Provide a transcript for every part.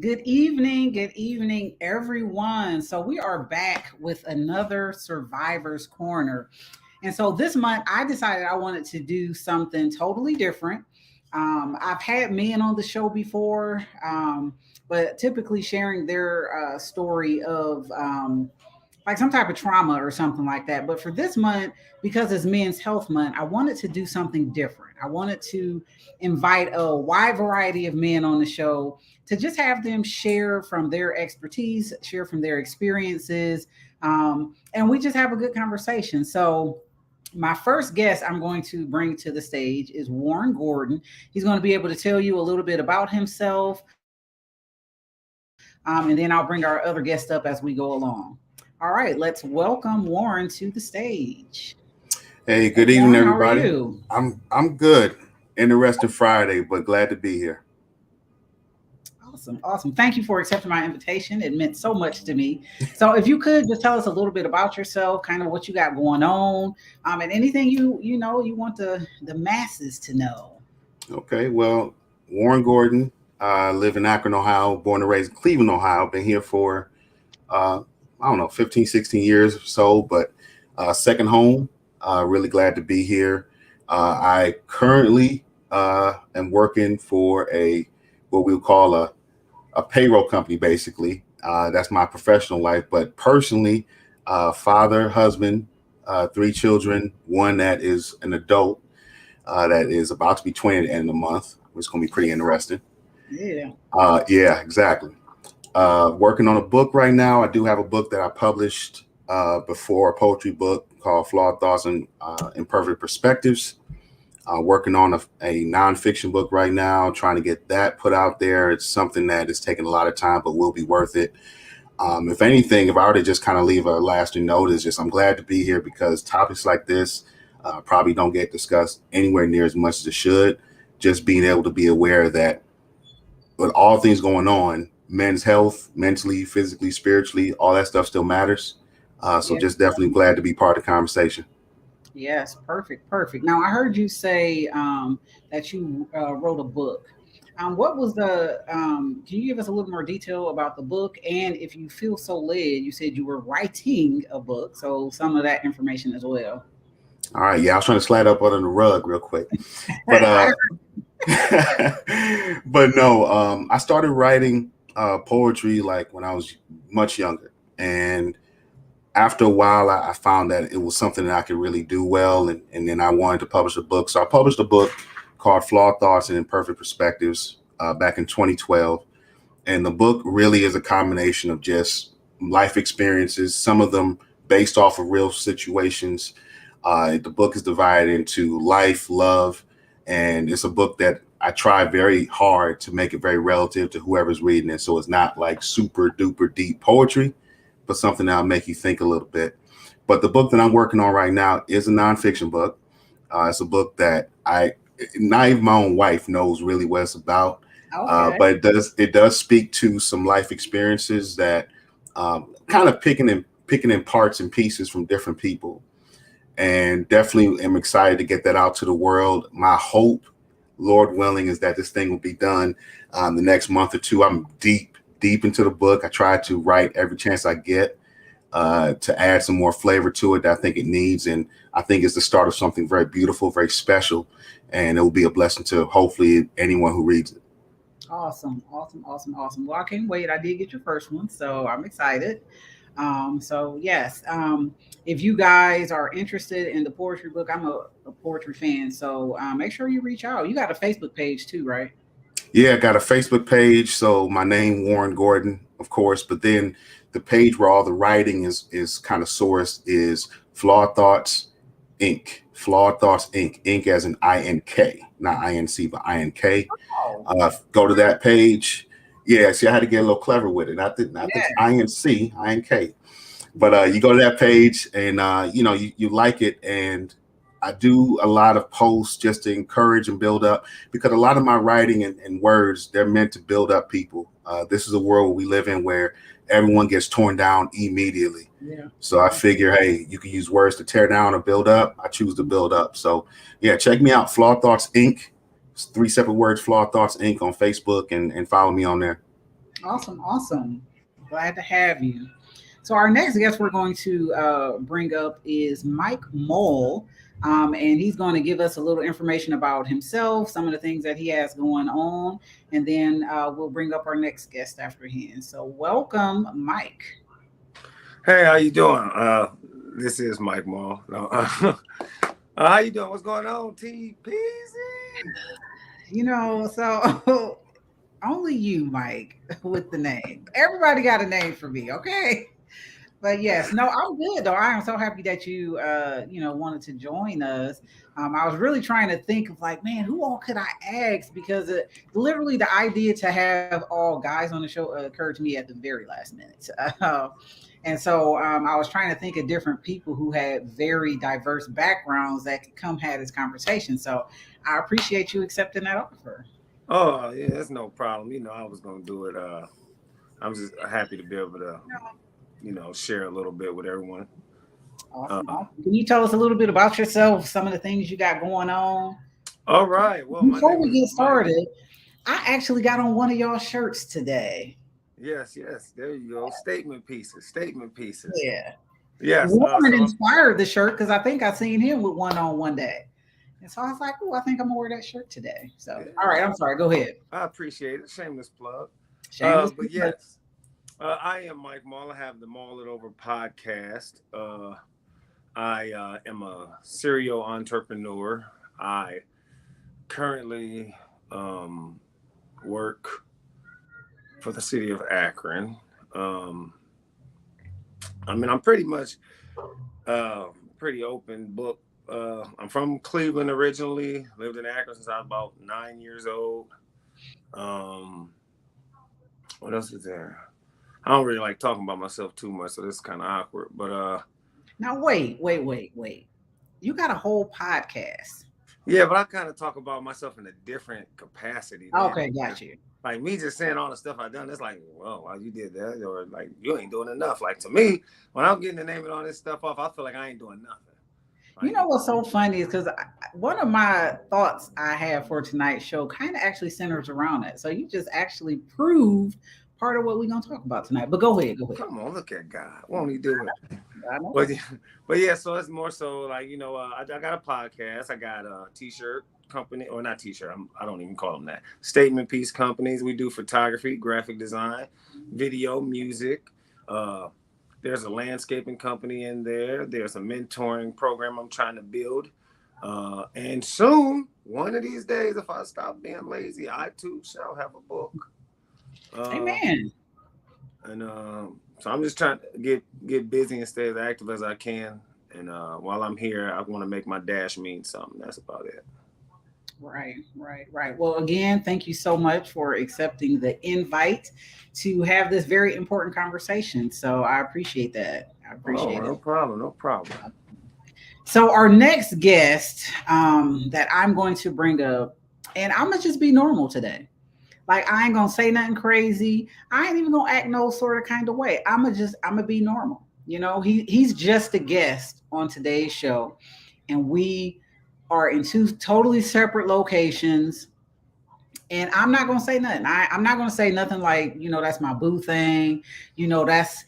Good evening, everyone. So we are back with another Survivor's Corner. And so this month, I decided I wanted to do something totally different. I've had men on the show before, but typically sharing their story of like some type of trauma or something like that. But for this month, because it's Men's Health Month, I wanted to do something different. I wanted to invite a wide variety of men on the show to just have them share from their expertise, share from their experiences, and we just have a good conversation. So, my first guest I'm going to bring to the stage is Warren Gordon. He's going to be able to tell you a little bit about himself, and then I'll bring our other guest up as we go along. All right, let's welcome Warren to the stage. Hey, Hey, good Warren, how evening, are everybody. you? I'm good. Interesting Friday, but glad to be here. Awesome, awesome. Thank you for accepting my invitation. It meant so much to me. So, if you could just tell us a little bit about yourself, kind of what you got going on, and anything you want the masses to know. Okay, well, Warren Gordon, live in Akron, Ohio, born and raised in Cleveland, Ohio. Been here for uh, I don't know, 15, 16 years or so, but second home. Really glad to be here. I currently am working for a what we'll call a payroll company, basically. That's my professional life, but personally, father, husband, three children, one that is an adult that is about to be 20 at the end of the month, which is going to be pretty interesting. Yeah. Yeah, exactly. Working on a book right now. I do have a book that I published before, a poetry book called Flawed Thoughts and Imperfect Perspectives. Working on a nonfiction book right now, trying to get that put out there. It's something that is taking a lot of time, but will be worth it. If anything, if I were to just kind of leave a lasting note, is just I'm glad to be here because topics like this probably don't get discussed anywhere near as much as it should. Just being able to be aware that with all things going on, men's health, mentally, physically, spiritually, all that stuff still matters. So Yeah. just definitely glad to be part of the conversation. Yes, perfect, perfect. Now I heard you say that you wrote a book. What was the? Can you give us a little more detail about the book? And if you feel so led, you said you were writing a book, so some of that information as well. All right, yeah, I was trying to slide up under the rug real quick, but I but no, I started writing poetry like when I was much younger, and after a while, I found that it was something that I could really do well, and then I wanted to publish a book. So I published a book called Flawed Thoughts and Imperfect Perspectives back in 2012, and the book really is a combination of just life experiences, some of them based off of real situations. The book is divided into life, love, and it's a book that I try very hard to make it very relative to whoever's reading it. So it's not like super duper deep poetry, but something that'll make you think a little bit. But the book that I'm working on right now is a nonfiction book. It's a book that not even my own wife knows really what it's about, okay. but it does speak to some life experiences that kind of picking in parts and pieces from different people, and definitely am excited to get that out to the world. My hope, Lord willing, is that this thing will be done the next month or two. I'm deep into the book. I try to write every chance I get to add some more flavor to it that I think it needs, and I think it's the start of something very beautiful, very special, and it will be a blessing to hopefully anyone who reads it. Awesome, awesome, awesome, awesome. Well, I can't wait. I did get your first one, so I'm excited. So yes, if you guys are interested in the poetry book, I'm a poetry fan, so make sure you reach out. You got a Facebook page too, right? Yeah, I got a Facebook page, so my name Warren Gordon, of course, but then the page where all the writing is kind of sourced is Flawed Thoughts Inc. Flawed Thoughts Inc. Inc. as in INK, not INC, but INK. Oh, Go to that page. Yeah, see, I had to get a little clever with it. Not the yeah, INC, INK. But you go to that page and you like it, and I do a lot of posts just to encourage and build up, because a lot of my writing and words, they're meant to build up people. This is a world we live in where everyone gets torn down immediately. yeah, So I yeah. figure, hey, you can use words to tear down or build up. I choose to build up. So yeah, check me out, Flawed Thoughts Inc. It's three separate words, Flawed Thoughts Inc. on Facebook, and follow me on there. Awesome, awesome. Glad to have you. So our next guest we're going to bring up is Mike Mole, and he's going to give us a little information about himself, some of the things that he has going on, and then we'll bring up our next guest after him. So welcome, Mike. Hey, how you doing? This is Mike Mall. No, how you doing? What's going on, T Peasy? So only you, Mike, with the name. Everybody got a name for me, okay? But yes, no, I'm good though. I am so happy that you, wanted to join us. I was really trying to think of like, man, who all could I ask? Because literally the idea to have all guys on the show occurred to me at the very last minute. And so I was trying to think of different people who had very diverse backgrounds that could come have this conversation. So I appreciate you accepting that offer. Oh yeah, that's no problem. I was gonna do it. I'm just happy to be able to, share a little bit with everyone. Awesome. Can you tell us a little bit about yourself, some of the things you got going on? All right. Well, before we get started, I actually got on one of y'all shirts today. Yes. There you go. Statement pieces. Yeah. Yes. Warren inspired the shirt because I think I seen him with one on one day. And so I was like, oh, I think I'm going to wear that shirt today. So, yeah. All right. I'm sorry. Go ahead. I appreciate it. Shameless plug. But yes, I am Mike Mall. I have the Mall It Over podcast. I am a serial entrepreneur. I currently work for the city of Akron. I'm pretty much pretty open book. I'm from Cleveland originally. Lived in Akron since I was about 9 years old. What else is there? I don't really like talking about myself too much, so this is kind of awkward. But now wait. You got a whole podcast. Yeah, but I kind of talk about myself in a different capacity. Okay, got you. Like me just saying all the stuff I've done, it's like, well, why you did that? Or like, you ain't doing enough. Like to me, when I'm getting the name of all this stuff off, I feel like I ain't doing nothing. You know what's so funny is because one of my thoughts I have for tonight's show kind of actually centers around it. So you just actually proved part of what we're going to talk about tonight. But go ahead. Come on, look at God. Won't he do it? But yeah, so it's more so like, I got a podcast. I got a t-shirt company, or not t-shirt. I don't even call them that. Statement piece companies. We do photography, graphic design, video, music. There's a landscaping company in there. There's a mentoring program I'm trying to build. And soon, one of these days, if I stop being lazy, I too shall have a book. Amen. And so I'm just trying to get busy and stay as active as I can. And while I'm here, I want to make my dash mean something. That's about it. Right. Well, again, thank you so much for accepting the invite to have this very important conversation. So I appreciate that. No problem. So our next guest that I'm going to bring up, and I'm going to just be normal today. Like, I ain't going to say nothing crazy. I ain't even going to act no sort of kind of way. I'm going to be normal. He's just a guest on today's show. And we are in two totally separate locations. And I'm not going to say nothing. I'm not going to say nothing like, that's my boo thing. That's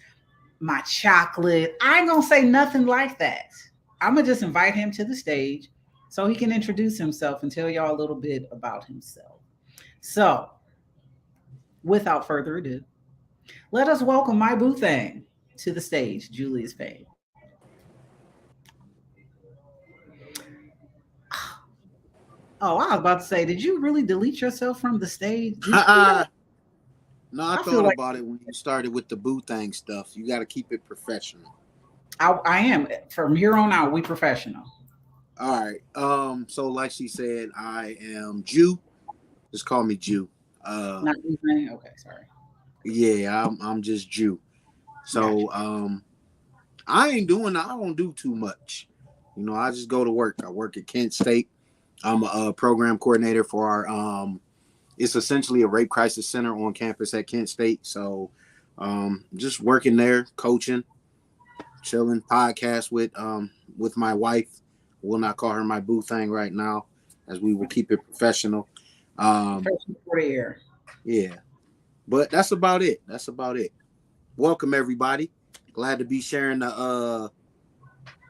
my chocolate. I ain't going to say nothing like that. I'm going to just invite him to the stage so he can introduce himself and tell y'all a little bit about himself. So, without further ado, let us welcome my boo thing to the stage, Julius Payne. Oh, I was about to say, did you really delete yourself from the stage? No, I thought about it when you started with the boo thing stuff. You got to keep it professional. I am. From here on out, we professional. All right. So like she said, I am Jew. Just call me Jew. Not anything? Okay, sorry. Yeah, I'm just Jew. So I don't do too much. I just go to work. I work at Kent State. I'm a program coordinator for our it's essentially a rape crisis center on campus at Kent State. So just working there, coaching, chilling, podcast with my wife. We'll not call her my boo thing right now, as we will keep it professional. Professional for the air. Yeah. But that's about it. That's about it. Welcome everybody. Glad to be sharing the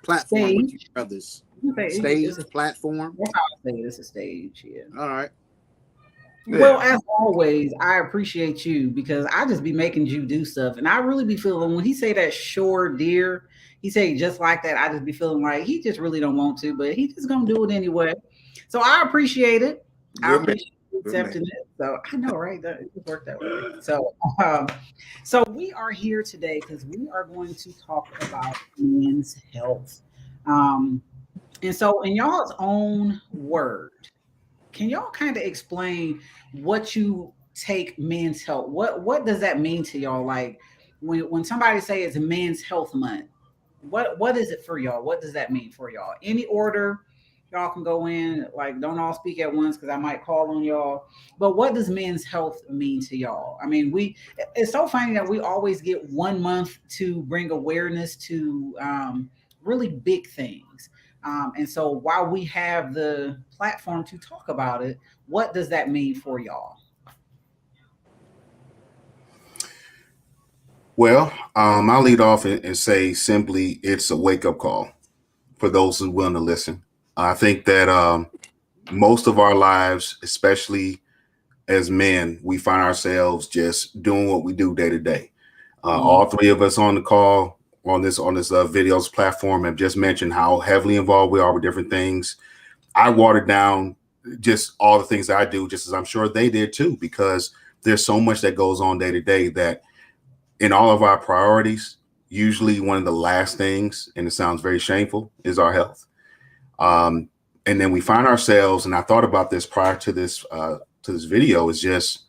platform with you brothers. Stage platform. That's how I say it. It's a stage. Yeah. All right. Yeah. Well, as always, I appreciate you because I just be making you do stuff, and I really be feeling when he say that sure dear, he say just like that. I just be feeling like he just really don't want to, but he just gonna do it anyway. So I appreciate it. I appreciate you accepting it. So I know, right? That it worked that way. So we are here today because we are going to talk about men's health. Um, and so, in y'all's own word, can y'all kind of explain what you take men's health? What does that mean to y'all? Like when somebody say it's Men's Health Month, what is it for y'all? What does that mean for y'all? Any order y'all can go in. Like don't all speak at once because I might call on y'all. But what does men's health mean to y'all? I mean, it's so funny that we always get 1 month to bring awareness to really big things. And so while we have the platform to talk about it, what does that mean for y'all? Well, I'll lead off and say simply it's a wake-up call for those who are willing to listen. I think that most of our lives, especially as men, we find ourselves just doing what we do day to day. All three of us on the call on this videos platform have just mentioned how heavily involved we are with different things. I watered down just all the things that I do, just as I'm sure they did too, because there's so much that goes on day to day that in all of our priorities, usually one of the last things, and it sounds very shameful, is our health. And then we find ourselves, and I thought about this prior to this video, is just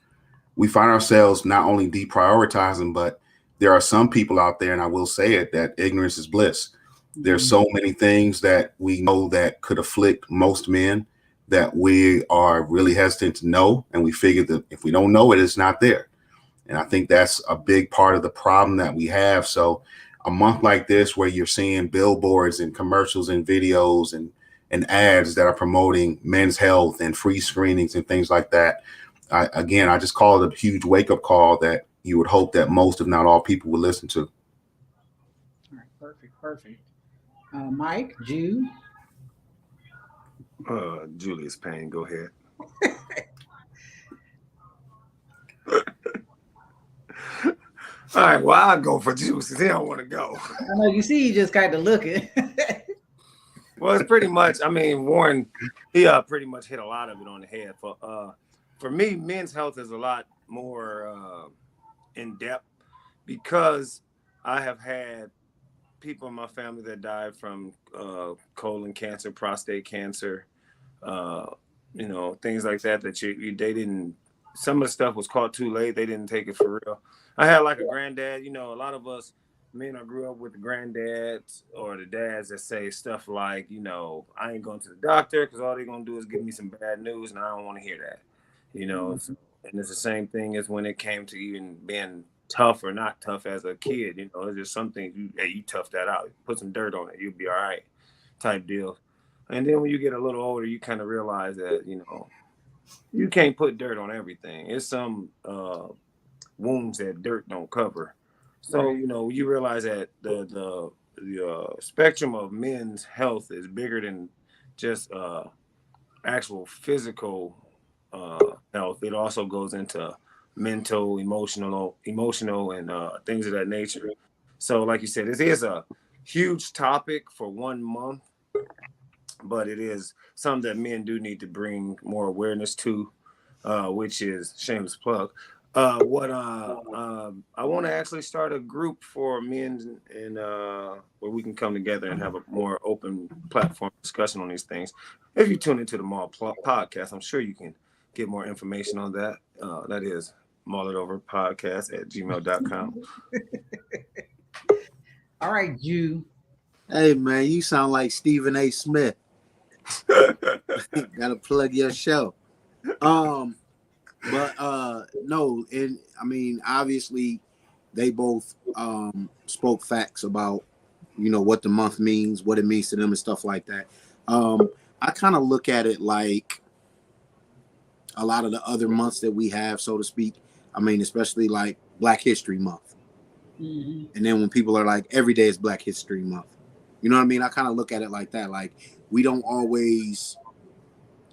we find ourselves not only deprioritizing, but there are some people out there, and I will say it, that ignorance is bliss. There's so many things that we know that could afflict most men that we are really hesitant to know. And we figure that if we don't know it, it's not there. And I think that's a big part of the problem that we have. So a month like this, where you're seeing billboards and commercials and videos and ads that are promoting men's health and free screenings and things like that, I just call it a huge wake-up call that you would hope that most, if not all, people would listen to. All right, perfect. Mike, Jude. Julius Payne, go ahead. All right, well, I'll go for Juice because he don't want to go. I know you see, you just kind of looking. Well, it's pretty much, I mean, Warren, he pretty much hit a lot of it on the head. For me, men's health is a lot more in depth because I have had people in my family that died from colon cancer, prostate cancer, things like that they didn't, some of the stuff was caught too late. They didn't take it for real. I had like a granddad, a lot of us men I grew up with the granddads or the dads that say stuff like, I ain't going to the doctor because all they're going to do is give me some bad news and I don't want to hear that, And it's the same thing as when it came to even being tough or not tough as a kid. It's just something you tough that out, put some dirt on it, you'll be all right type deal. And then when you get a little older, you kind of realize that, you can't put dirt on everything. It's some wounds that dirt don't cover. So, you realize that the spectrum of men's health is bigger than just actual physical health. It also goes into mental, emotional, and things of that nature. So, like you said, this is a huge topic for 1 month, but it is something that men do need to bring more awareness to, which is shameless plug. I want to actually start a group for men and where we can come together and have a more open platform discussion on these things. If you tune into the Maul podcast, I'm sure you can get more information on that. That is maulitoverpodcast@gmail.com. All right, Jude. Hey man, you sound like Stephen A. Smith. Gotta plug your show. But no, and I mean, obviously, they both spoke facts about what the month means, what it means to them, and stuff like that. I kind of look at it like a lot of the other months that we have, so to speak. I mean, especially like Black History Month. Mm-hmm. And then when people are like, every day is Black History Month. You know what I mean? I kind of look at it like that. Like, we don't always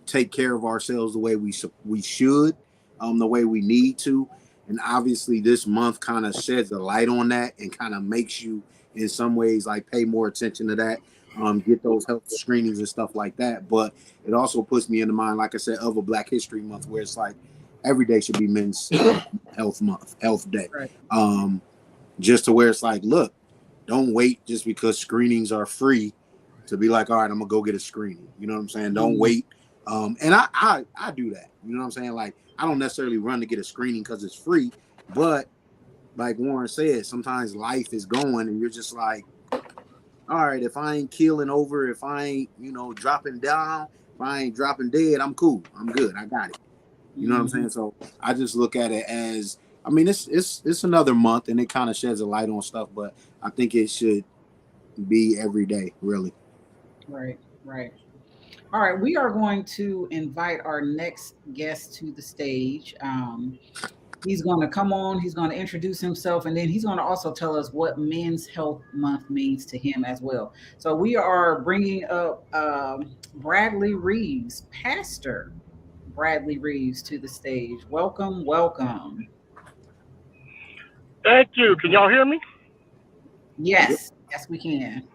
take care of ourselves the way we should, the way we need to. And obviously this month kind of sheds a light on that and kind of makes you in some ways like pay more attention to that, get those health screenings and stuff like that. But it also puts me in the mind, like I said, of a Black History Month, where it's like every day should be Men's Health Month, Health Day. Right. Just to where it's like, look, don't wait just because screenings are free to be like, all right, I'm gonna go get a screening. You know what I'm saying? Don't wait. And I do that. You know what I'm saying? Like, I don't necessarily run to get a screening because it's free, but like Warren said, sometimes life is going and you're just like, all right, if I ain't keeling over, if I ain't, you know, dropping down, if I ain't dropping dead, I'm cool. I'm good. I got it. You know what I'm saying? So I just look at it as, I mean, it's another month and it kind of sheds a light on stuff, but I think it should be every day, really. Right. All right, we are going to invite our next guest to the stage. He's going to come on, he's going to introduce himself, and then he's going to also tell us what Men's Health Month means to him as well. So we are bringing up Bradley Reeves, Pastor Bradley Reeves, to the stage. Welcome. Thank you. Can y'all hear me? Yes, we can.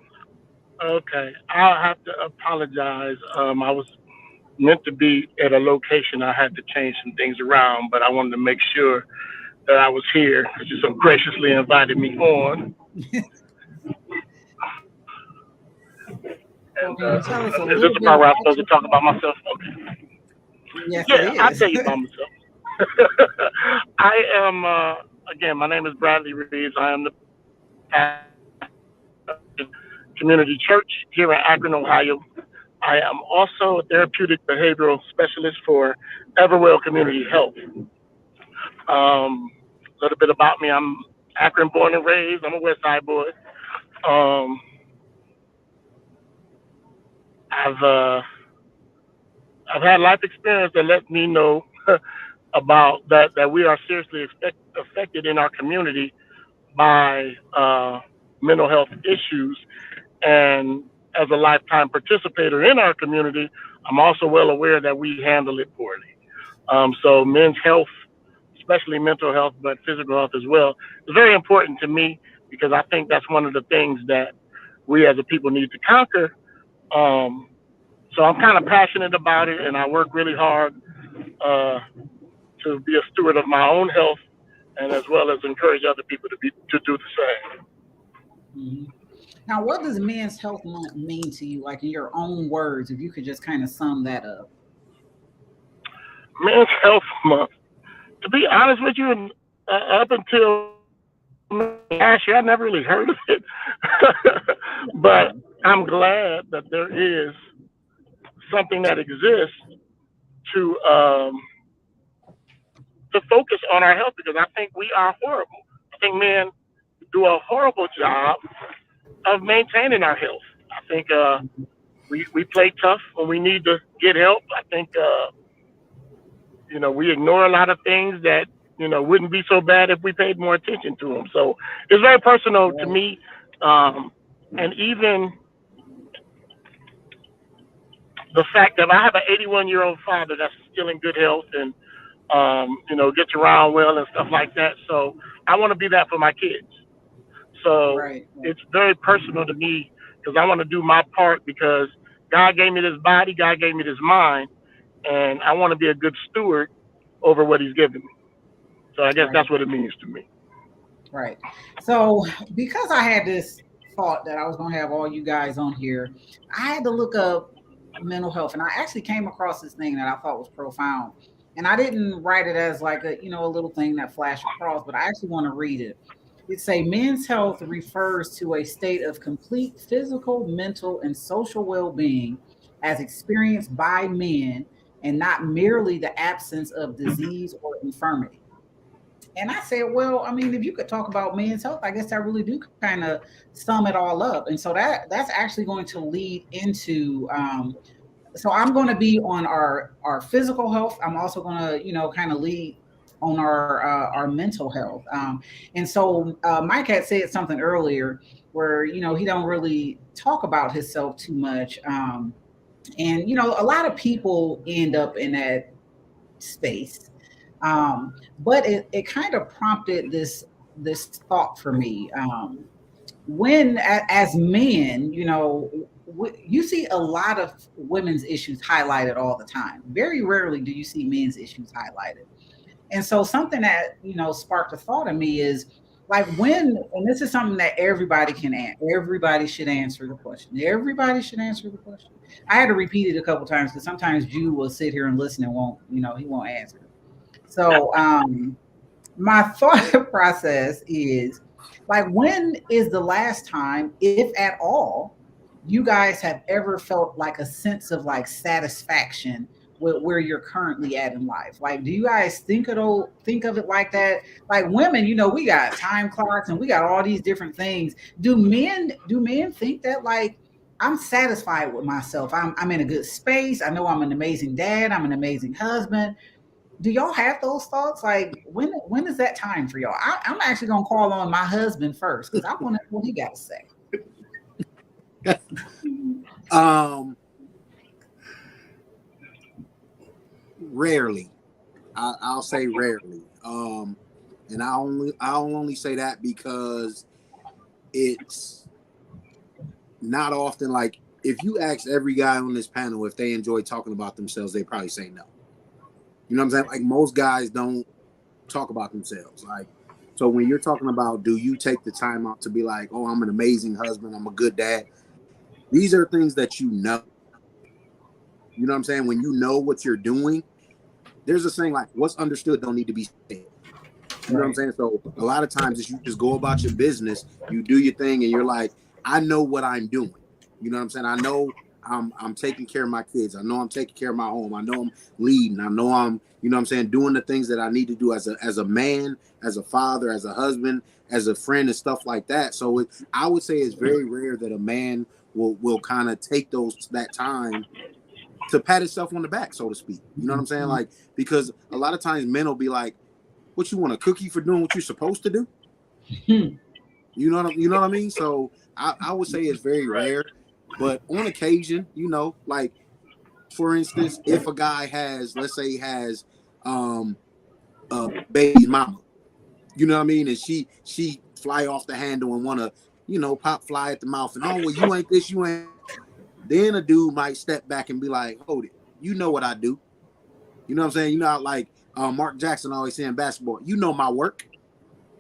Okay. I'll have to apologize. I was meant to be at a location. I had to change some things around, but I wanted to make sure that I was here because you so graciously invited me on. And, is this the part where I'm supposed to talk about myself? Okay. Yes, yeah, I'll tell you about myself. I am, again, my name is Bradley Reeves. I am the pastor of Community Church here in Akron, Ohio. I am also a therapeutic behavioral specialist for Everwell Community Health. A little bit about me: I'm Akron born and raised. I'm a West Side boy. I've had life experience that lets me know about that we are seriously affected in our community by mental health issues. And as a lifetime participator in our community, I'm also well aware that we handle it poorly. So men's health, especially mental health, but physical health as well, is very important to me because I think that's one of the things that we as a people need to conquer. So I'm kind of passionate about it, and I work really hard to be a steward of my own health, and as well as encourage other people to do the same. Mm-hmm. Now, what does Men's Health Month mean to you, like in your own words, if you could just kind of sum that up? Men's Health Month, to be honest with you, up until last year, I never really heard of it. But I'm glad that there is something that exists to focus on our health, because I think we are horrible. I think men do a horrible job of maintaining our health. I think we play tough when we need to get help. I think we ignore a lot of things that wouldn't be so bad if we paid more attention to them. So it's very personal to me, and even the fact that I have an 81-year-old father that's still in good health and gets around well and stuff like that. So I want to be that for my kids. So It's very personal to me because I want to do my part, because God gave me this body, God gave me this mind, and I want to be a good steward over what he's given me. So I guess that's what it means to me. Right. So because I had this thought that I was going to have all you guys on here, I had to look up mental health, and I actually came across this thing that I thought was profound. And I didn't write it as like a little thing that flashed across, but I actually want to read it. It say men's health refers to a state of complete physical, mental, and social well-being as experienced by men, and not merely the absence of disease or infirmity. And I said, well, I mean, if you could talk about men's health, I guess I really do kind of sum it all up. And so that's actually going to lead into so I'm going to be on our physical health. I'm also going to, kind of lead on our mental health. And so Mike had said something earlier where he don't really talk about himself too much. And a lot of people end up in that space. But it kind of prompted this thought for me. When as men, you see a lot of women's issues highlighted all the time. Very rarely do you see men's issues highlighted. And so something that sparked a thought in me is like and this is something that everybody can answer. Everybody should answer the question. Everybody should answer the question. I had to repeat it a couple times because sometimes Jew will sit here and listen and won't, he won't answer. So my thought process is like, when is the last time, if at all, you guys have ever felt like a sense of like satisfaction with where you're currently at in life? Like, do you guys think of it like that? Like women, we got time clocks and we got all these different things. Do men think that like I'm satisfied with myself? I'm in a good space. I know I'm an amazing dad. I'm an amazing husband. Do y'all have those thoughts? Like, when is that time for y'all? I'm actually gonna call on my husband first because I want to know what he got to say. Rarely. I'll say rarely. And I'll only say that because it's not often. Like, if you ask every guy on this panel if they enjoy talking about themselves, they probably say no. You know what I'm saying? Like, most guys don't talk about themselves. Like, so when you're talking about, do you take the time out to be like, oh, I'm an amazing husband, I'm a good dad? These are things that you know. You know what I'm saying? When you know what you're doing, there's a saying like, what's understood don't need to be said. You know what I'm saying? So a lot of times it's you just go about your business, you do your thing, and you're like, I know what I'm doing. You know what I'm saying? I know I'm taking care of my kids. I know I'm taking care of my home. I know I'm leading. I know I'm, you know what I'm saying, doing the things that I need to do as a man, as a father, as a husband, as a friend, and stuff like that. So I would say it's very rare that a man will kind of take that time to pat himself on the back, so to speak. You know what I'm saying? Like, because a lot of times men will be like, what, you want a cookie for doing what you're supposed to do? You know what I mean? So I would say it's very rare, but on occasion, like, for instance, if a guy has, let's say, has a baby's mama, you know what I mean, and she fly off the handle and want to, pop fly at the mouth, and, oh, well, you ain't this, you ain't. Then a dude might step back and be like, hold it, you know what I do. You know what I'm saying? You know, like Mark Jackson always saying basketball, you know my work,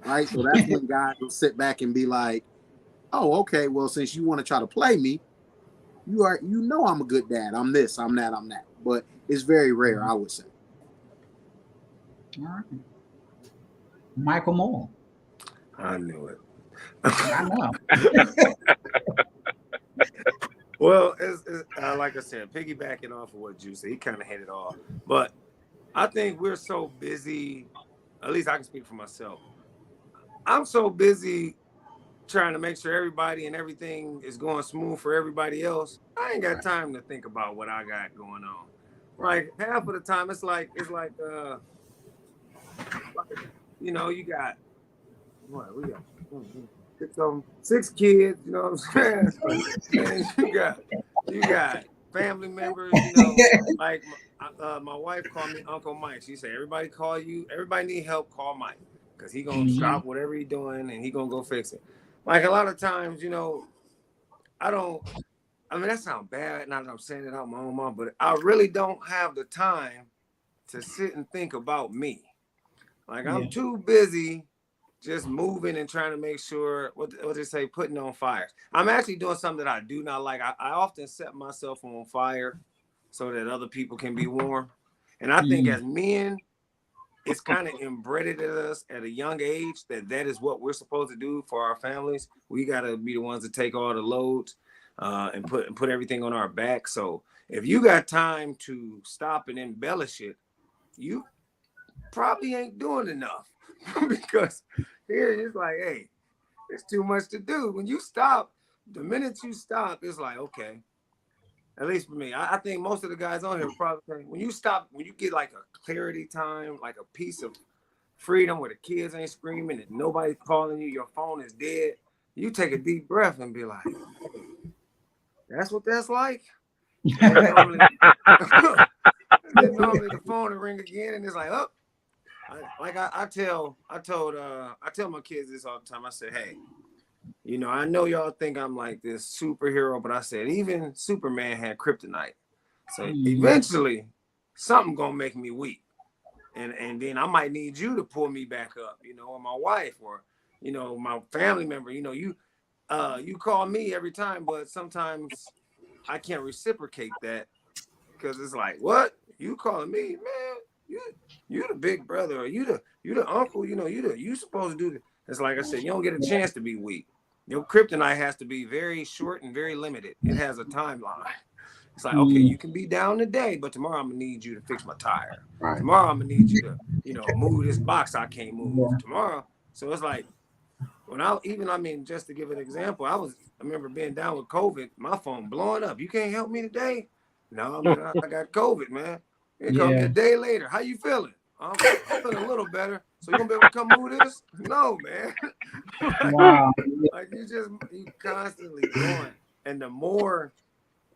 right? So that's when guys will sit back and be like, oh, okay, well, since you want to try to play me, you know I'm a good dad. I'm this, I'm that, I'm that. But it's very rare, I would say. All right. Michael Moore. I knew it. I know. Well, it's like I said, piggybacking off of what Juice said, he kind of hit it off. But I think we're so busy, at least I can speak for myself. I'm so busy trying to make sure everybody and everything is going smooth for everybody else. I ain't got time to think about what I got going on. Like, half of the time, it's like you got what we got. Some 6 kids, you know what I'm saying? And you got family members, like my wife called me Uncle Mike. She said, everybody need help, call Mike. Because he gonna stop whatever he doing and he gonna go fix it. Like, a lot of times, that sounds bad, not that I'm saying it out my own mouth, but I really don't have the time to sit and think about me. Like, I'm too busy just moving and trying to make sure, what they say, putting on fires. I'm actually doing something that I do not like. I often set myself on fire so that other people can be warm. And I think as men, it's kind of embedded in us at a young age that is what we're supposed to do for our families. We got to be the ones to take all the loads and put everything on our back. So if you got time to stop and embellish it, you probably ain't doing enough. Because here it's like, hey, it's too much to do. When you stop, the minute you stop, it's like, okay. At least for me, I think most of the guys on here probably think when you stop, when you get like a clarity time, like a piece of freedom where the kids ain't screaming and nobody's calling you, your phone is dead, you take a deep breath and be like, that's what that's like. And then normally, the phone will ring again, and it's like, oh, I tell my kids this all the time. I said, hey, you know, I know y'all think I'm like this superhero, but I said even Superman had kryptonite. So eventually, something gonna make me weak, and then I might need you to pull me back up, you know, or my wife, or you know, my family member. You know, you call me every time, but sometimes I can't reciprocate that because it's like, what? You calling me, man? You the big brother, or you the uncle? You know, you supposed to do this. It's like I said, you don't get a chance to be weak. Your kryptonite has to be very short and very limited. It has a timeline. It's like, okay, you can be down today, but tomorrow I'm gonna need you to fix my tire. Right. Tomorrow I'm gonna need you to, you know, move this box I can't move tomorrow. So it's like, just to give an example, I remember being down with COVID, my phone blowing up. You can't help me today? No, man, I got COVID, man. It called me a day later. How you feeling? I'm feeling a little better. So you gonna be able to come move this? No, man. Wow. Like you constantly going. And the more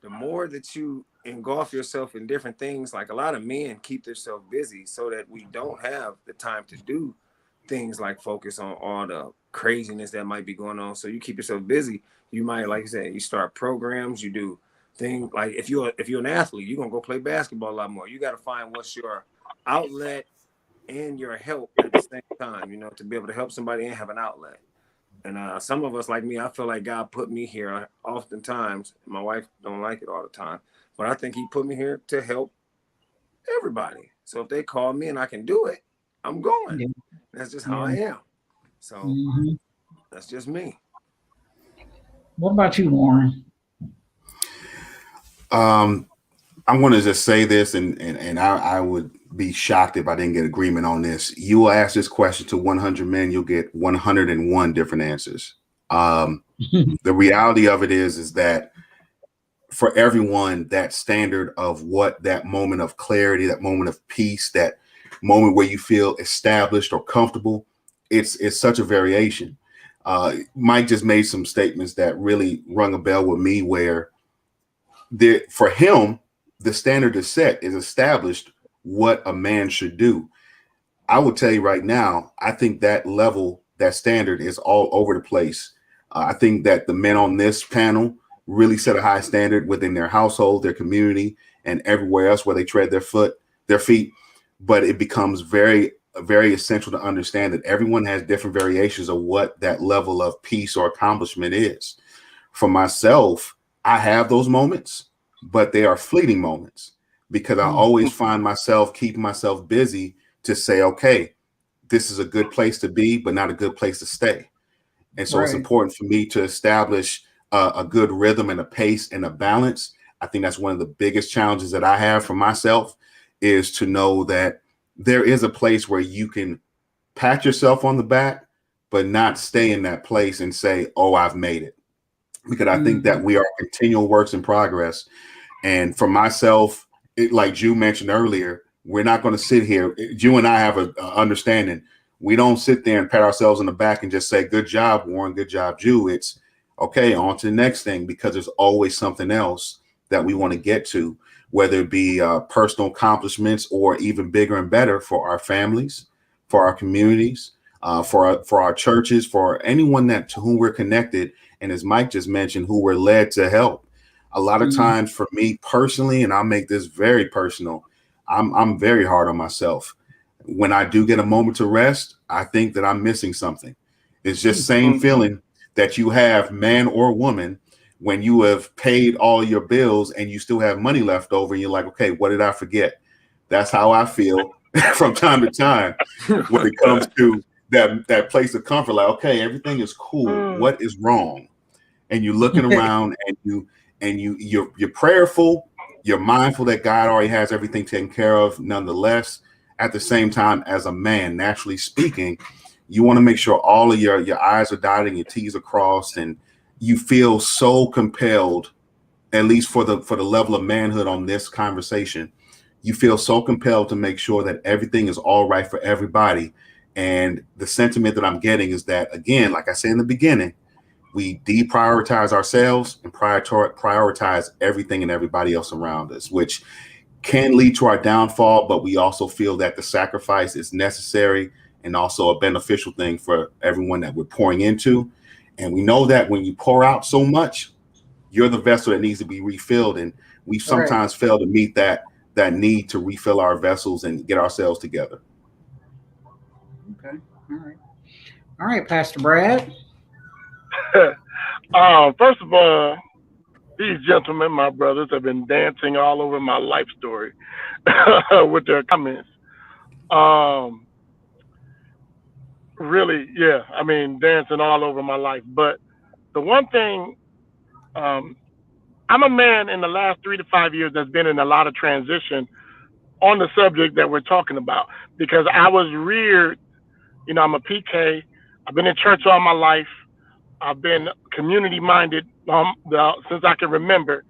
that you engulf yourself in different things, like a lot of men keep themselves busy so that we don't have the time to do things like focus on all the craziness that might be going on. So you keep yourself busy. You might, like you said, you start programs, you do things like if you're an athlete, you're gonna go play basketball a lot more. You got to find what's your outlet and your help at the same time, you know, to be able to help somebody and have an outlet. And some of us, like me, I feel like God put me here oftentimes. My wife don't like it all the time, but I think he put me here to help everybody. So if they call me and I can do it, I'm going. Yeah. That's just how I am. So that's just me. What about you, Warren? I'm going to just say this, and I would be shocked if I didn't get agreement on this. You will ask this question to 100 men, you'll get 101 different answers. The reality of it is that for everyone, that standard of what that moment of clarity, that moment of peace, that moment where you feel established or comfortable, it's such a variation. Mike just made some statements that really rung a bell with me, where for him, the standard is set, is established what a man should do. I will tell you right now, I think that level, that standard is all over the place. I think that the men on this panel really set a high standard within their household, their community, and everywhere else where they tread their feet. But it becomes very, very essential to understand that everyone has different variations of what that level of peace or accomplishment is. For myself, I have those moments, but they are fleeting moments, because I always find myself keeping myself busy to say, okay, this is a good place to be, but not a good place to stay. And so It's important for me to establish a good rhythm and a pace and a balance. I think that's one of the biggest challenges that I have for myself, is to know that there is a place where you can pat yourself on the back, but not stay in that place and say, oh, I've made it. Because I think that we are continual works in progress. And for myself, like Jew mentioned earlier, we're not going to sit here. Jew and I have an understanding. We don't sit there and pat ourselves on the back and just say, good job, Warren, good job, Jew. It's okay, on to the next thing, because there's always something else that we want to get to, whether it be personal accomplishments or even bigger and better for our families, for our communities, for our churches, for anyone to whom we're connected. And as Mike just mentioned, who we're led to help. A lot of times for me personally, and I'll make this very personal, I'm very hard on myself. When I do get a moment to rest, I think that I'm missing something. It's just same feeling that you have, man or woman, when you have paid all your bills and you still have money left over and you're like, okay, what did I forget? That's how I feel from time to time when it comes to that place of comfort. Like, okay, everything is cool. What is wrong? And you're looking around and you're prayerful, you're mindful that God already has everything taken care of. Nonetheless, at the same time, as a man, naturally speaking, you want to make sure all of your I's are dotted and your T's are crossed, and you feel so compelled, at least for the level of manhood on this conversation, you feel so compelled to make sure that everything is all right for everybody. And the sentiment that I'm getting is that, again, like I said in the beginning, we deprioritize ourselves and prioritize everything and everybody else around us, which can lead to our downfall. But we also feel that the sacrifice is necessary and also a beneficial thing for everyone that we're pouring into. And we know that when you pour out so much, you're the vessel that needs to be refilled. And we sometimes fail to meet that need to refill our vessels and get ourselves together. Okay. All right, Pastor Brad. First of all, these gentlemen, my brothers, have been dancing all over my life story with their comments. Really, yeah, I mean, dancing all over my life. But the one thing, I'm a man in the last 3 to 5 years that's been in a lot of transition on the subject that we're talking about, because I was reared, you know, I'm a PK. I've been in church all my life. I've been community minded since I can remember.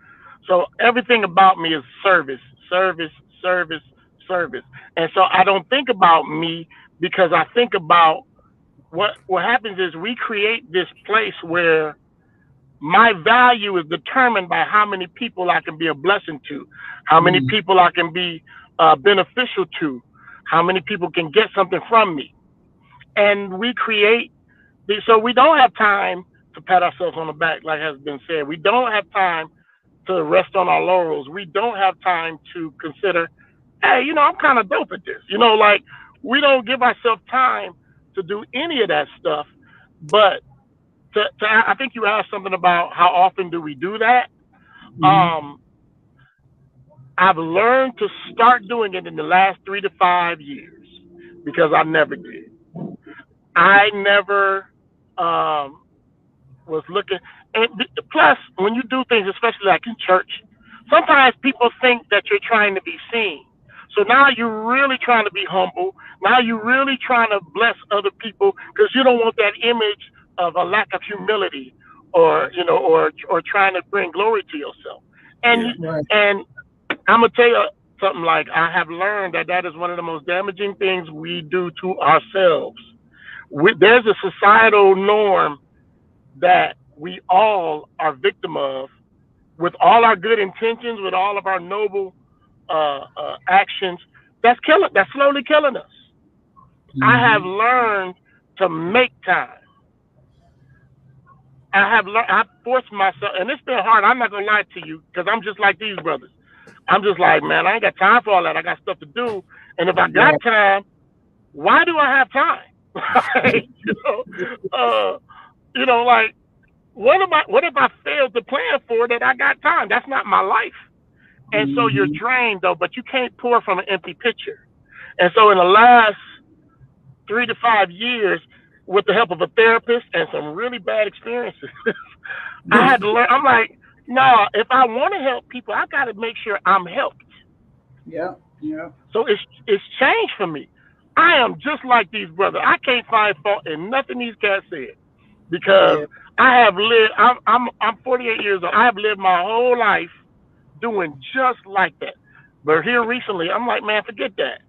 So everything about me is service, service, service, service. And so I don't think about me, because I think about what happens is we create this place where my value is determined by how many people I can be a blessing to, how many people I can be beneficial to, how many people can get something from me. And we create, so we don't have time to pat ourselves on the back, like has been said. We don't have time to rest on our laurels. We don't have time to consider, hey, you know, I'm kind of dope at this. You know, like, we don't give ourselves time to do any of that stuff. But I think you asked something about how often do we do that. I've learned to start doing it in the last 3 to 5 years, because I never did. I never was looking. And plus, when you do things, especially like in church, sometimes people think that you're trying to be seen. So now you're really trying to be humble. Now you're really trying to bless other people, because you don't want that image of a lack of humility, or, you know, or trying to bring glory to yourself. And and I'm gonna tell you something, like, I have learned that is one of the most damaging things we do to ourselves. There's a societal norm that we all are victim of, with all our good intentions, with all of our noble actions. That's slowly killing us. I have learned to make time. I forced myself, and it's been hard. I'm not gonna lie to you, because I'm just like these brothers. I'm just like, man, I ain't got time for all that. I got stuff to do. And if I got time, why do I have time? You know, like, what if I failed to plan for that I got time? That's not my life. And so you're drained, though, but you can't pour from an empty pitcher. And so in the last 3 to 5 years, with the help of a therapist and some really bad experiences, I had to learn. I'm like, no, if I want to help people, I got to make sure I'm helped. Yeah. So it's changed for me. I am just like these brothers. I can't find fault in nothing these cats said, because I have lived. I'm 48 years old. I have lived my whole life doing just like that. But here recently, I'm like, man, forget that.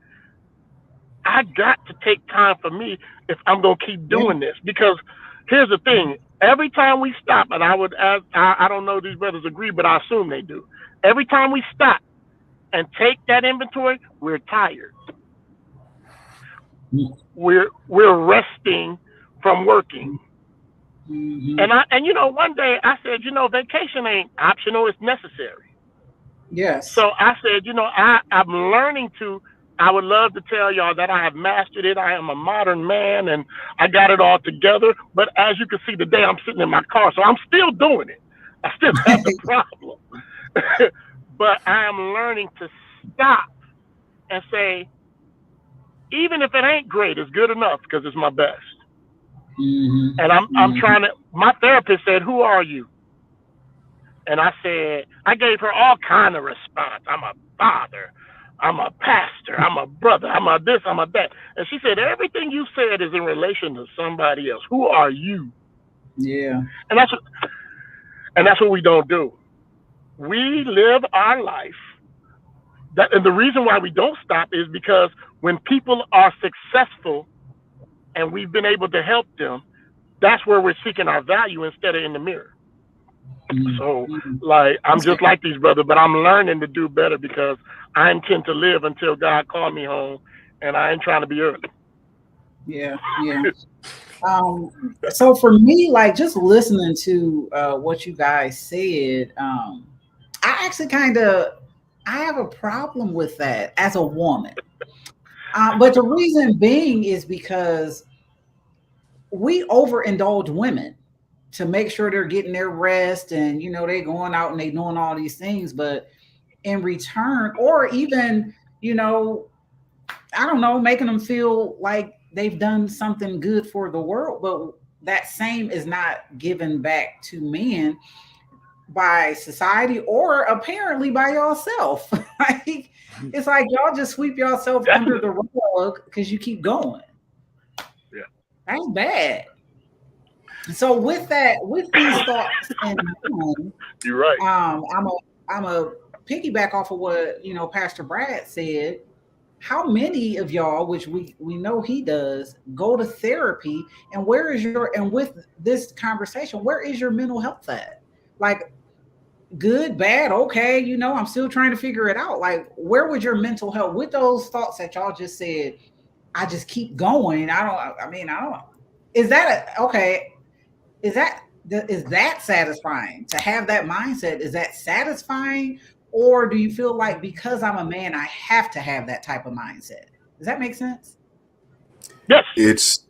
I got to take time for me if I'm gonna keep doing this. Because here's the thing: every time we stop, and I don't know if these brothers agree, but I assume they do. Every time we stop and take that inventory, we're tired. We're resting from working. And you know, one day I said, you know, vacation ain't optional; it's necessary. Yes. So I said, you know, I'm learning to. I would love to tell y'all that I have mastered it. I am a modern man and I got it all together. But as you can see today, I'm sitting in my car, so I'm still doing it. I still have the problem. But I am learning to stop and say, even if it ain't great, it's good enough, because it's my best. And I'm trying to. My therapist said, "Who are you?" And I said, I gave her all kind of response. I'm a father. I'm a pastor. I'm a brother. I'm a this. I'm a that. And she said, everything you said is in relation to somebody else. Who are you? Yeah. And that's what we don't do. We live our life. And the reason why we don't stop is because when people are successful, and we've been able to help them, that's where we're seeking our value instead of in the mirror. So, like, I'm just like these brothers, but I'm learning to do better because I intend to live until God call me home, and I ain't trying to be early. Yeah. So for me, like, just listening to what you guys said, I actually I have a problem with that as a woman. But the reason being is because we overindulge women to make sure they're getting their rest, and they going out and they doing all these things, but in return, or even I don't know, making them feel like they've done something good for the world, but that same is not given back to men by society or apparently by yourself. Like, it's like y'all just sweep yourself under the rug because you keep going. Yeah, that's bad. So with these thoughts in mind, you're right. I'm a piggyback off of what Pastor Brad said. How many of y'all, which we know he does, go to therapy, and with this conversation, where is your mental health at? Like, good, bad, okay, I'm still trying to figure it out. Like, where would your mental health with those thoughts that y'all just said? I just keep going. I don't. Is that okay? Is that satisfying to have that mindset? Is that satisfying? Or do you feel like because I'm a man, I have to have that type of mindset? Does that make sense? Yes. It's,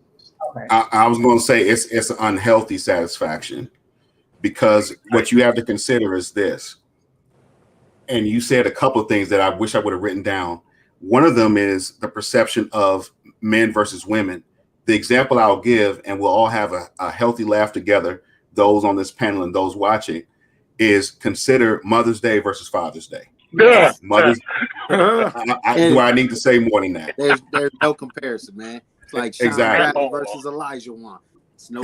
okay. I was going to say it's an unhealthy satisfaction, because what you have to consider is this. And you said a couple of things that I wish I would have written down. One of them is the perception of men versus women. The example I'll give, and we'll all have a healthy laugh together, those on this panel and those watching, is consider Mother's Day versus Father's Day. Yeah. Mother's. Do I need to say more than that? There's no comparison, man. It's like Sean Bradley versus Elijah Wan. It's no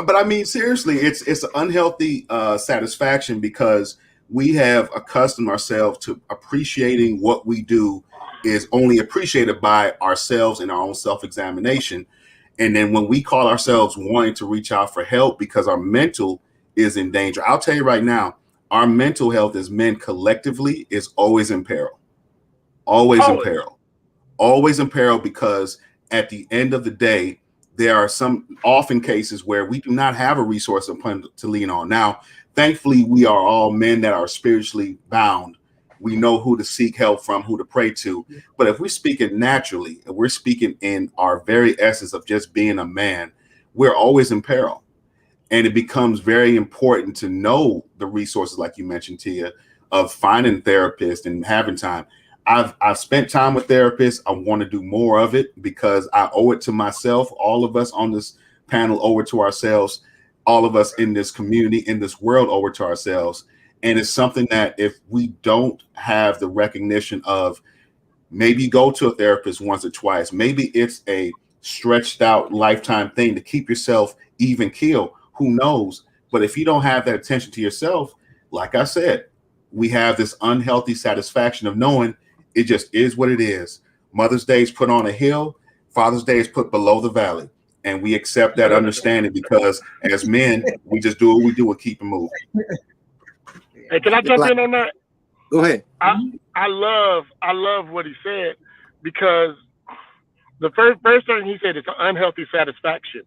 But I mean, seriously, it's an unhealthy satisfaction, because we have accustomed ourselves to appreciating what we do is only appreciated by ourselves in our own self-examination. And then when we call ourselves wanting to reach out for help because our mental is in danger, I'll tell you right now, our mental health as men collectively is always in peril. Always in peril. Always in peril, because at the end of the day, there are some often cases where we do not have a resource to lean on. Now, thankfully, we are all men that are spiritually bound. We know who to seek help from, who to pray to. But if we're speaking naturally, and we're speaking in our very essence of just being a man, we're always in peril. And it becomes very important to know the resources, like you mentioned, Tia, of finding therapists and having time. I've spent time with therapists. I want to do more of it because I owe it to myself. All of us on this panel owe it to ourselves. All of us in this community, in this world, owe it to ourselves. And it's something that if we don't have the recognition of, maybe go to a therapist once or twice, maybe it's a stretched out lifetime thing to keep yourself even keel. Who knows? But if you don't have that attention to yourself, like I said, we have this unhealthy satisfaction of knowing it just is what it is. Mother's Day is put on a hill. Father's Day is put below the valley. And we accept that understanding because as men, we just do what we do and keep it moving. Hey, can I jump in on that? Go ahead. I love what he said, because the first thing he said is an unhealthy satisfaction.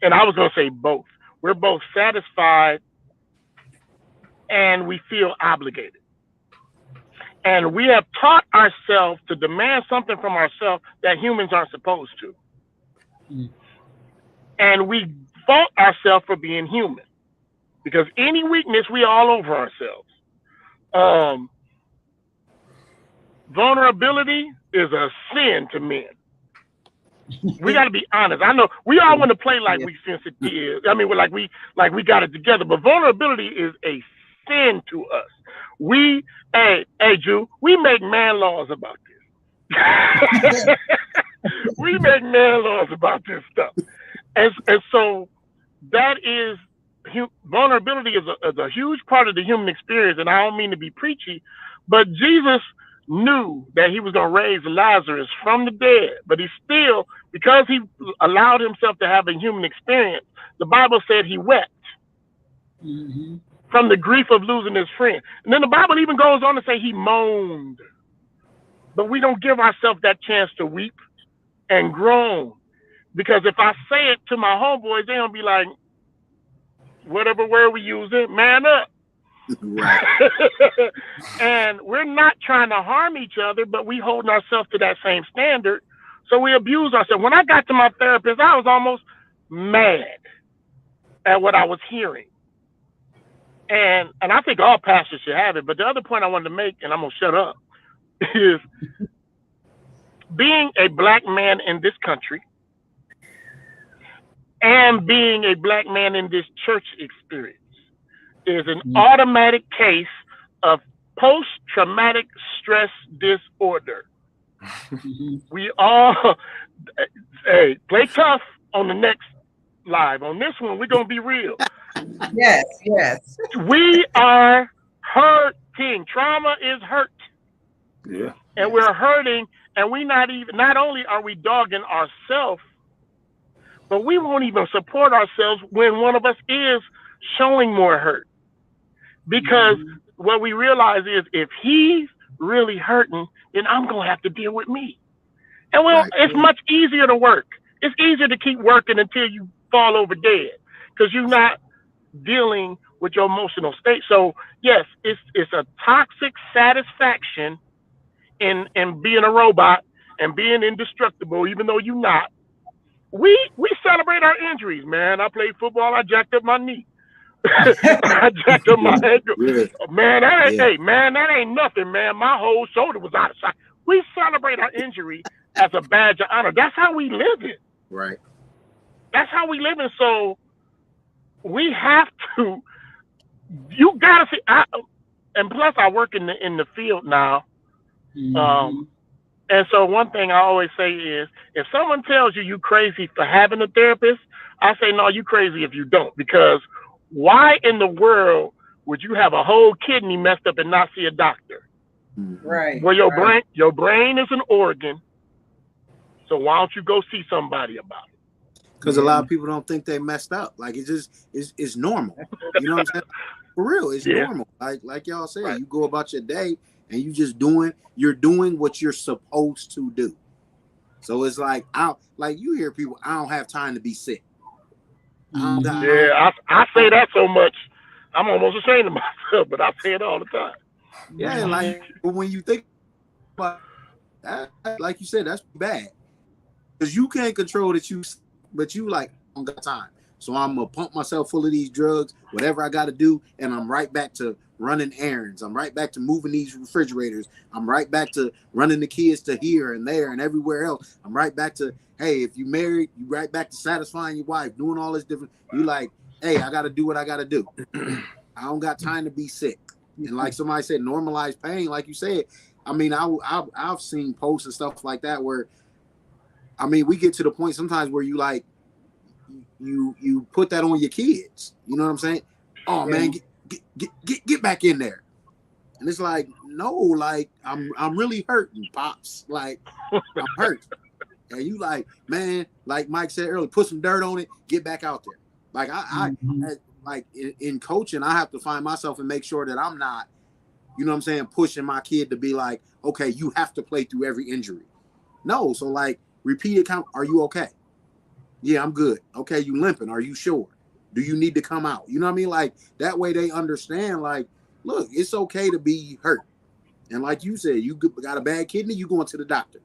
And I was going to say both. We're both satisfied and we feel obligated. And we have taught ourselves to demand something from ourselves that humans aren't supposed to. And we fault ourselves for being human, because any weakness, we all over ourselves. Vulnerability is a sin to men. We got to be honest. I know we all want to play like we sensitive. I mean, we're we got it together, but vulnerability is a sin to us. Hey, Jew, we make man laws about this. We make man laws about this stuff. And so that is, vulnerability is a huge part of the human experience. And I don't mean to be preachy, but Jesus knew that he was going to raise Lazarus from the dead, but he still, because he allowed himself to have a human experience, the Bible said he wept from the grief of losing his friend. And then the Bible even goes on to say he moaned. But we don't give ourselves that chance to weep and groan. Because if I say it to my homeboys, they're going to be like, whatever word we use it, man up. Right. And we're not trying to harm each other, but we holding ourselves to that same standard. So we abuse ourselves. When I got to my therapist, I was almost mad at what I was hearing. And I think all pastors should have it. But the other point I wanted to make, and I'm going to shut up, is being a black man in this country and being a black man in this church experience is an automatic case of post-traumatic stress disorder. We all, hey, play tough on the next live. On this one, we're going to be real. Yes, yes. We are hurting. Trauma is hurt. Yeah. And we're hurting, and we not only are we dogging ourselves, but we won't even support ourselves when one of us is showing more hurt. Because what we realize is if he's really hurting, then I'm going to have to deal with me. And well, it's much easier to work. It's easier to keep working until you fall over dead because you're not dealing with your emotional state. So yes, it's a toxic satisfaction in being a robot and being indestructible, even though you're not. We celebrate our injuries, man. I played football. I jacked up my knee. I jacked up my ankle. Yeah. Man, that ain't, hey, man, that ain't nothing, man. My whole shoulder was out of sight. We celebrate our injury as a badge of honor. That's how we live it. Right. That's how we live it. So we have to. You gotta see. And plus, I work in the field now. And so one thing I always say is, if someone tells you crazy for having a therapist, I say, no, you crazy if you don't. Because why in the world would you have a whole kidney messed up and not see a doctor? Right. Well, your brain is an organ. So why don't you go see somebody about it? Because a lot of people don't think they messed up. Like it just it's normal. You know what I'm saying? For real, it's normal. Like y'all said, you go about your day and you're doing what you're supposed to do. So it's like you hear people, I don't have time to be sick. I say that so much, I'm almost ashamed of myself, but I say it all the time. Yeah, like when you think about that, like you said, that's bad. Because you can't control but you like, I don't got time. So I'm gonna pump myself full of these drugs, whatever I gotta do, and I'm right back to running errands. I'm right back to moving these refrigerators. I'm right back to running the kids to here and there and everywhere else. I'm right back to, hey, if you married, you right back to satisfying your wife, doing all this different. You like, hey, I gotta do what I gotta do. I don't got time to be sick. And like somebody said, normalize pain. Like you said, I mean, I've seen posts and stuff like that where, I mean, we get to the point sometimes where you like, you put that on your kids. You know what I'm saying? Oh man, get back in there. And it's like, no, like I'm really hurting, pops. Like I'm hurt. And you like, man, like Mike said earlier, put some dirt on it, get back out there. Like I like in coaching, I have to find myself and make sure that I'm not, you know what I'm saying, pushing my kid to be like, okay, you have to play through every injury. No, so like repeated count, are you okay? Yeah, I'm good. Okay, you limping. Are you sure? Do you need to come out? You know what I mean? Like that way they understand, like, look, it's okay to be hurt. And like you said, you got a bad kidney, you going to the doctor.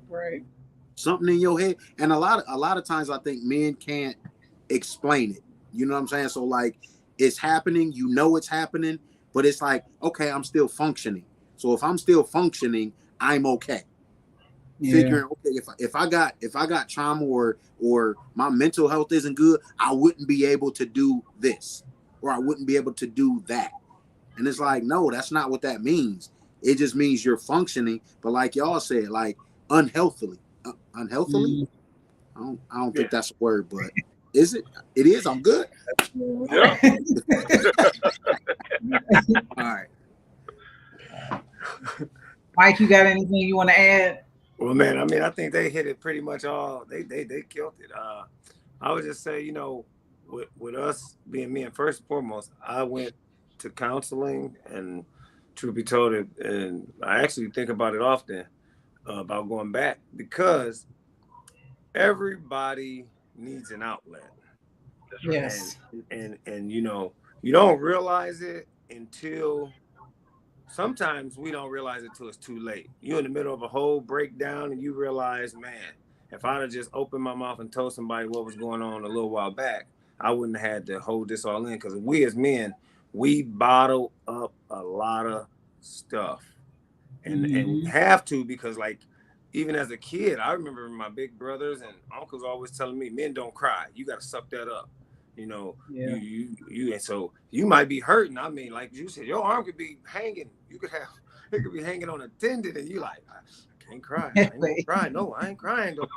Right. Something in your head. And a lot of times I think men can't explain it. You know what I'm saying? So like it's happening, you know it's happening, but it's like, okay, I'm still functioning. So if I'm still functioning, I'm okay. Figuring, okay, if I got trauma or my mental health isn't good, I wouldn't be able to do this or I wouldn't be able to do that. And it's like, no, that's not what that means. It just means you're functioning, but like y'all said, like unhealthily. Unhealthily? I don't think that's a word, but is it? It is. I'm good. Yeah. All right. Mike, you got anything you want to add? Well, man, I mean, I think they hit it pretty much all. They killed it. I would just say, with us being me, and first and foremost, I went to counseling, and truth be told, and I actually think about it often about going back, because everybody needs an outlet. Yes. And you don't realize it until. Sometimes we don't realize it till it's too late. You're in the middle of a whole breakdown and you realize, man, if I'd have just opened my mouth and told somebody what was going on a little while back, I wouldn't have had to hold this all in. Because we as men, we bottle up a lot of stuff. And we have to, because like, even as a kid, I remember my big brothers and uncles always telling me, men don't cry. You got to suck that up. And so you might be hurting. I mean, like you said, your arm could be hanging. It could be hanging on a tendon, and you like, I can't cry. I ain't gonna cry. No, I ain't crying though.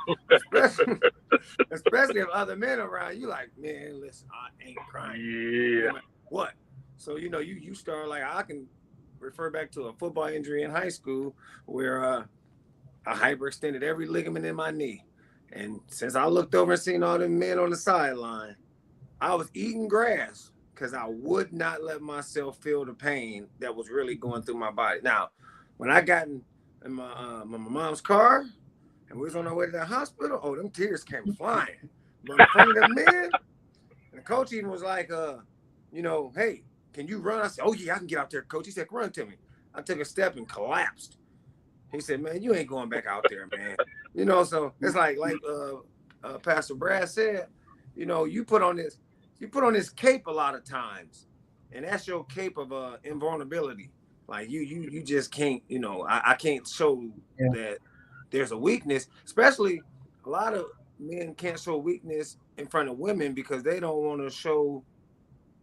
Especially if other men around. You like, man, listen, I ain't crying. Yeah. Like, what? So you start like, I can refer back to a football injury in high school where I hyperextended every ligament in my knee, and since I looked over and seen all them men on the sideline, I was eating grass because I would not let myself feel the pain that was really going through my body. Now, when I got in my mom's car and we was on our way to the hospital, them tears came flying. But in front of the men, the coach even was like, hey, can you run? I said, oh yeah, I can get out there, coach. He said, run to me. I took a step and collapsed. He said, man, you ain't going back out there, man. So it's like Pastor Brad said, you put on this cape a lot of times, and that's your cape of invulnerability. Like you just can't, I can't show that there's a weakness, especially a lot of men can't show weakness in front of women because they don't want to show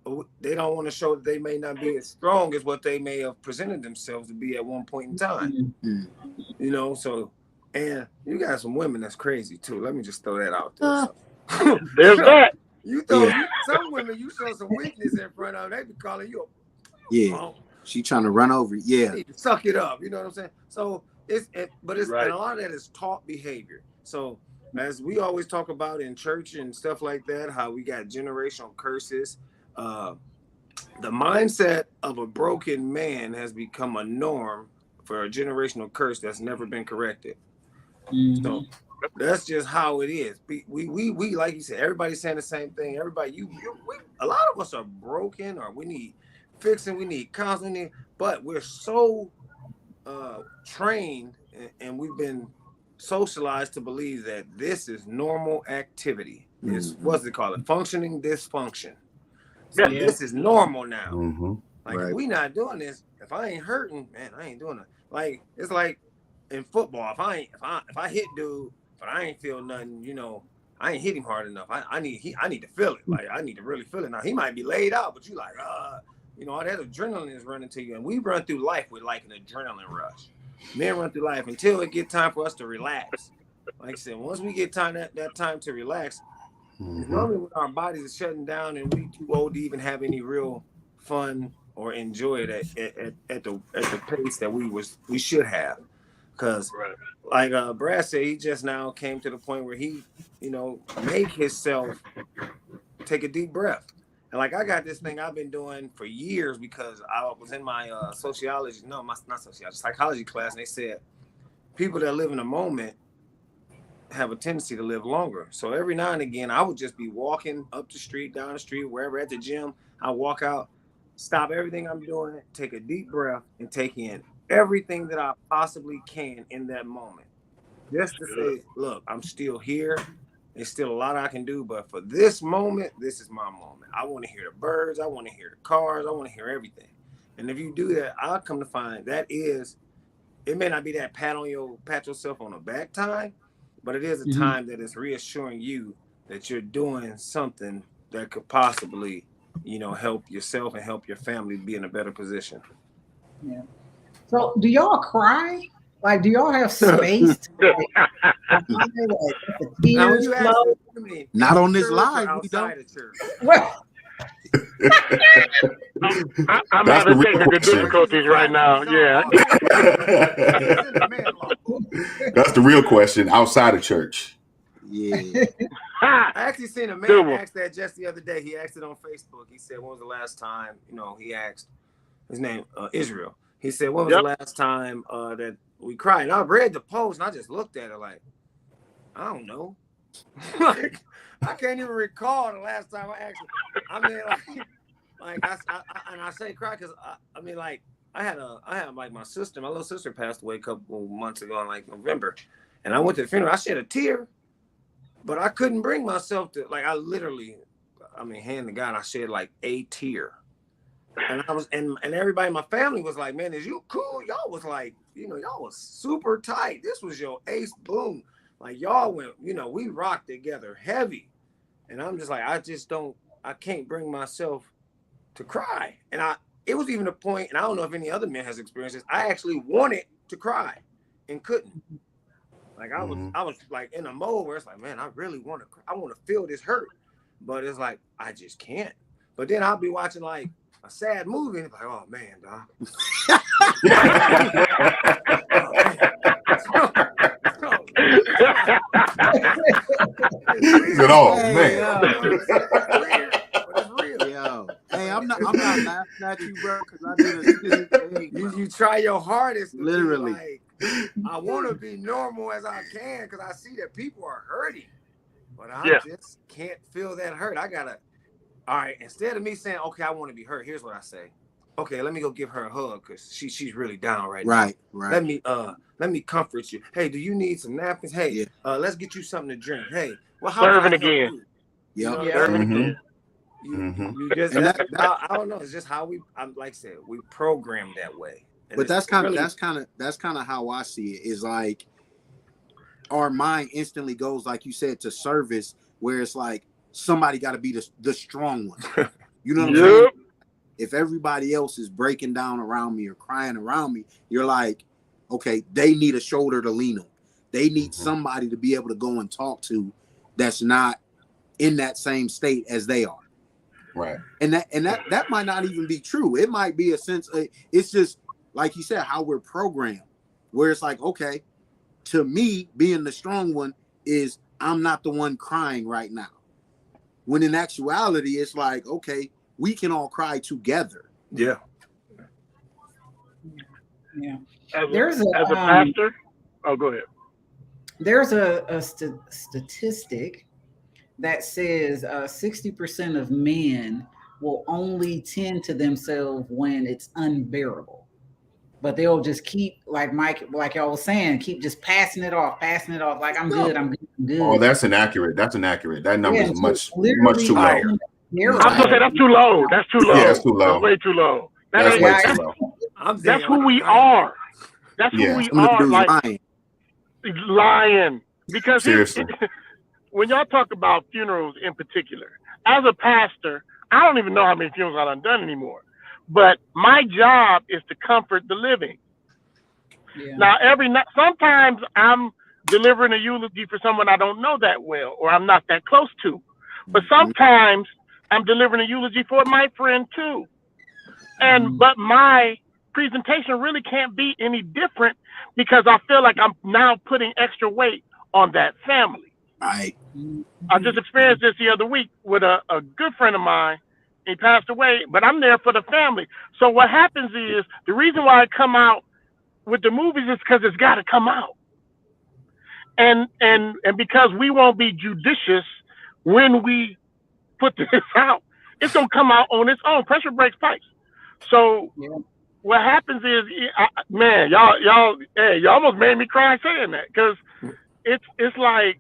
that they may not be as strong as what they may have presented themselves to be at one point in time. So, and you got some women that's crazy too. Let me just throw that out there. There's that. Some women, you show some weakness in front of them, they be calling you she trying to run over. Yeah. Suck it up. You know what I'm saying? So but right. And a lot of that is taught behavior. So as we always talk about in church and stuff like that, how we got generational curses. The mindset of a broken man has become a norm for a generational curse that's never been corrected. So that's just how it is. We like you said, everybody's saying the same thing. Everybody, a lot of us are broken, or we need fixing, we need counseling, but we're so trained and we've been socialized to believe that this is normal activity. It's what's it called? Functioning dysfunction. So this is normal now. Like if we not doing this, if I ain't hurting, man, I ain't doing it. Like it's like in football, if I hit dude, but I ain't feel nothing, I ain't hit him hard enough. I need to feel it. Like I need to really feel it. Now he might be laid out, but you like, all that adrenaline is running to you, and we run through life with like an adrenaline rush. Men run through life until it get time for us to relax. Like I said, once we get that time to relax, normally when our bodies are shutting down and we too old to even have any real fun or enjoy it at the pace that we should have. Because like Brad said, he just now came to the point where he, make himself take a deep breath. And like I got this thing I've been doing for years because I was in my psychology class, and they said people that live in a moment have a tendency to live longer. So every now and again, I would just be walking up the street, down the street, wherever, at the gym. I walk out, stop everything I'm doing, take a deep breath, and take in everything that I possibly can in that moment. Just to say, look, I'm still here. There's still a lot I can do, but for this moment, this is my moment. I want to hear the birds. I want to hear the cars. I want to hear everything. And if you do that, I'll come to find it may not be that pat yourself on the back time, but it is a time that is reassuring you that you're doing something that could possibly, help yourself and help your family be in a better position. Yeah. So do y'all cry? Like, do y'all have space to Now, not on this live. We don't. Well, I'm That's the having real technical question. difficulties right now. Yeah. That's the real question outside of church. Yeah. I actually seen a Good man one. ask that just the other day. He asked it on Facebook. He said, when was the last time, he asked his name, Israel. He said, when was Yep. the last time that we cried? And I read the post and I just looked at it like, I don't know. Like, I can't even recall the last time I actually, I mean, I say cry because I mean, like, I had like my little sister passed away a couple months ago in like November. And I went to the funeral. I shed a tear, but I couldn't bring myself to, like, I literally, hand to God, I shed like a tear. And I was, and everybody in my family was like, man, is you cool? Y'all was like, y'all was super tight. This was your ace boom. Like, y'all went, we rocked together heavy. And I'm just like, I can't bring myself to cry. And it was even a point, and I don't know if any other man has experienced this, I actually wanted to cry and couldn't. Like, I was like in a mode where it's like, man, I really want to cry. I want to feel this hurt. But it's like, I just can't. But then I'll be watching like a sad movie and it's like, oh man, dog. It's real. Yo. Hey, I'm not laughing at you, bro, because I do the same thing. You try your hardest to literally. Like, I want to be normal as I can because I see that people are hurting, but I just can't feel that hurt. I gotta. All right, instead of me saying, okay, I want to be hurt, here's what I say. Okay, let me go give her a hug because she's really down right now. Right. Let me comfort you. Hey, do you need some napkins? Hey, let's get you something to drink. Hey, well, how serving can I help again. you? Serving again. You just I don't know. It's just how I'm like I said, we program that way. And but that's kind of how I see it. Is like our mind instantly goes, like you said, to service, where it's like somebody got to be the strong one. You know what I'm saying? If everybody else is breaking down around me or crying around me, you're like, okay, they need a shoulder to lean on. They need somebody to be able to go and talk to that's not in that same state as they are. Right. And that might not even be true. It might be a sense of, it's just like you said, how we're programmed, where it's like, okay, to me, being the strong one is I'm not the one crying right now. When in actuality, it's like, okay, we can all cry together. Yeah. Yeah. As a pastor, go ahead. There's a statistic that says 60% of men will only tend to themselves when it's unbearable. But they'll just keep, like Mike, like y'all was saying, keep just passing it off. Like, I'm good. Oh, that's inaccurate. That number is much too low. I was gonna say that's too low. That's too low. Yeah, that's too low. That's way too low. That's way too low. That's who we are. That's who we are. Like lying. Because when y'all talk about funerals in particular, as a pastor, I don't even know how many funerals I've done anymore. But my job is to comfort the living. Yeah. Now, sometimes I'm delivering a eulogy for someone I don't know that well, or I'm not that close to. But sometimes I'm delivering a eulogy for my friend too. But my presentation really can't be any different because I feel like I'm now putting extra weight on that family. Right. I just experienced this the other week with a good friend of mine. He passed away, but I'm there for the family. So what happens is the reason why I come out with the movies is because it's got to come out. And because we won't be judicious when we put this out, it's going to come out on its own. Pressure breaks pipes. So what happens is, man, y'all almost made me cry saying that because it's like,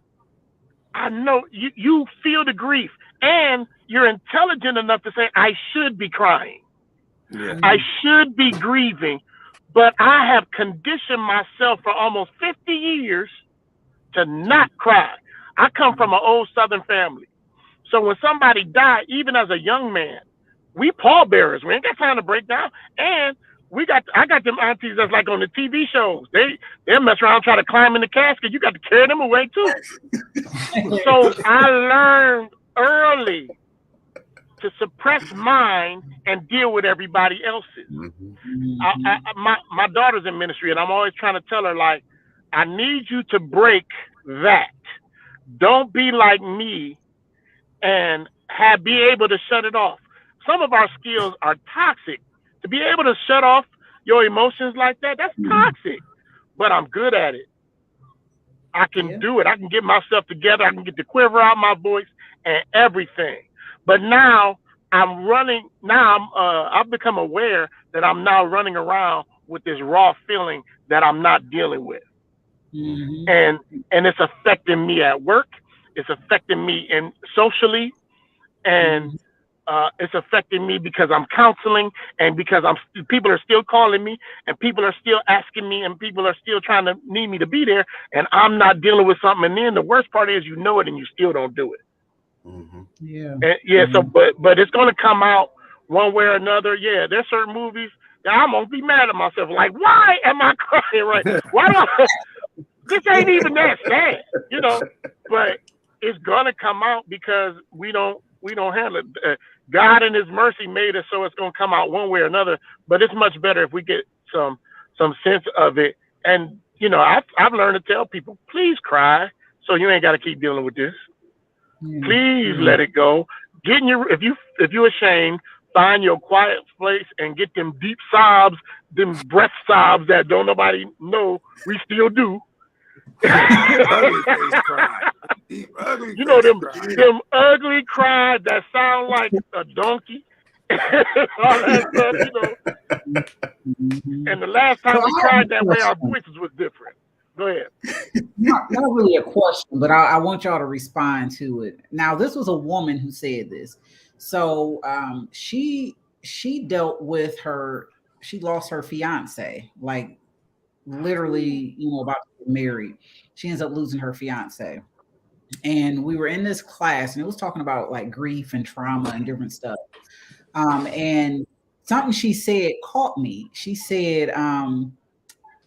I know you feel the grief and you're intelligent enough to say, I should be crying. Yeah. I should be grieving, but I have conditioned myself for almost 50 years to not cry. I come from an old Southern family. So when somebody died, even as a young man, we pallbearers. We ain't got time to break down. And I got them aunties that's like on the TV shows. They'll mess around, try to climb in the casket. You got to carry them away too. So I learned early to suppress mine and deal with everybody else's. My daughter's in ministry, and I'm always trying to tell her, like, I need you to break that. Don't be like me and be able to shut it off. Some of our skills are toxic. To be able to shut off your emotions like that, that's toxic. But I'm good at it. I can do it. I can get myself together. I can get the quiver out my voice and everything. But now I'm running. Now I've become aware that I'm now running around with this raw feeling that I'm not dealing with, and it's affecting me at work. It's affecting me socially, and it's affecting me because I'm counseling, and because people are still calling me, and people are still asking me, and people are still trying to need me to be there, and I'm not dealing with something. And then the worst part is, you know it, and you still don't do it. So, but it's going to come out one way or another. Yeah, there's certain movies that I'm gonna be mad at myself. Like, why am I crying? Right? Why do I? This ain't even that sad, you know. But it's gonna come out because we don't handle it. God in His mercy made it so it's gonna come out one way or another. But it's much better if we get some sense of it. And you know, I've learned to tell people, please cry, so you ain't got to keep dealing with this. Please let it go. If you're ashamed, find your quiet place and get them deep sobs, them breath sobs that don't nobody know we still do. Ugly face cry. Deep, ugly you know them cry. them ugly cries that sound like a donkey. All that stuff, you know. And the last time we cried that way, our voices was different. Go ahead. Not really a question, but I want y'all to respond to it. Now, this was a woman who said this. So she dealt with she lost her fiance, like literally, you know, about to get married. She ends up losing her fiance. And we were in this class, and it was talking about like grief and trauma and different stuff. And something she said caught me. She said,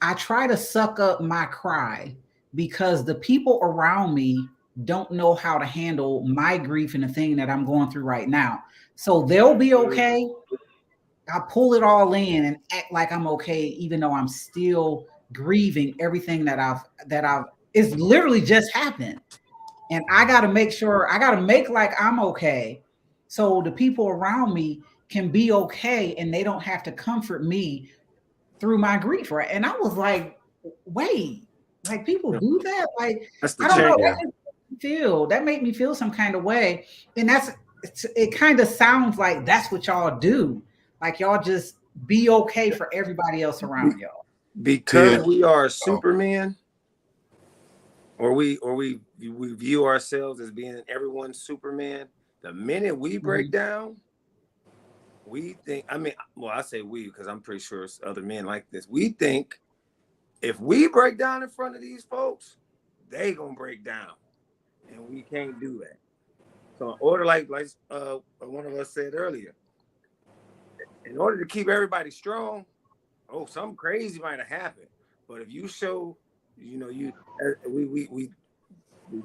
I try to suck up my cry because the people around me don't know how to handle my grief and the thing that I'm going through right now. So they'll be okay. I pull it all in and act like I'm okay, even though I'm still grieving everything that it's literally just happened. And I got to make like I'm okay. So the people around me can be okay and they don't have to comfort me through my grief, right? And I was like, wait, like people do that? Like, that's the I don't know. change. That made me feel some kind of way. And it kind of sounds like that's what y'all do. Like y'all just be okay for everybody else around y'all. Because we are Superman, or we view ourselves as being everyone's Superman. The minute we break down, we think, I say we because I'm pretty sure it's other men like this. We think if we break down in front of these folks, they gonna break down, and we can't do that. So in order, like one of us said earlier, in order to keep everybody strong, something crazy might have happened. But if you show, you know, we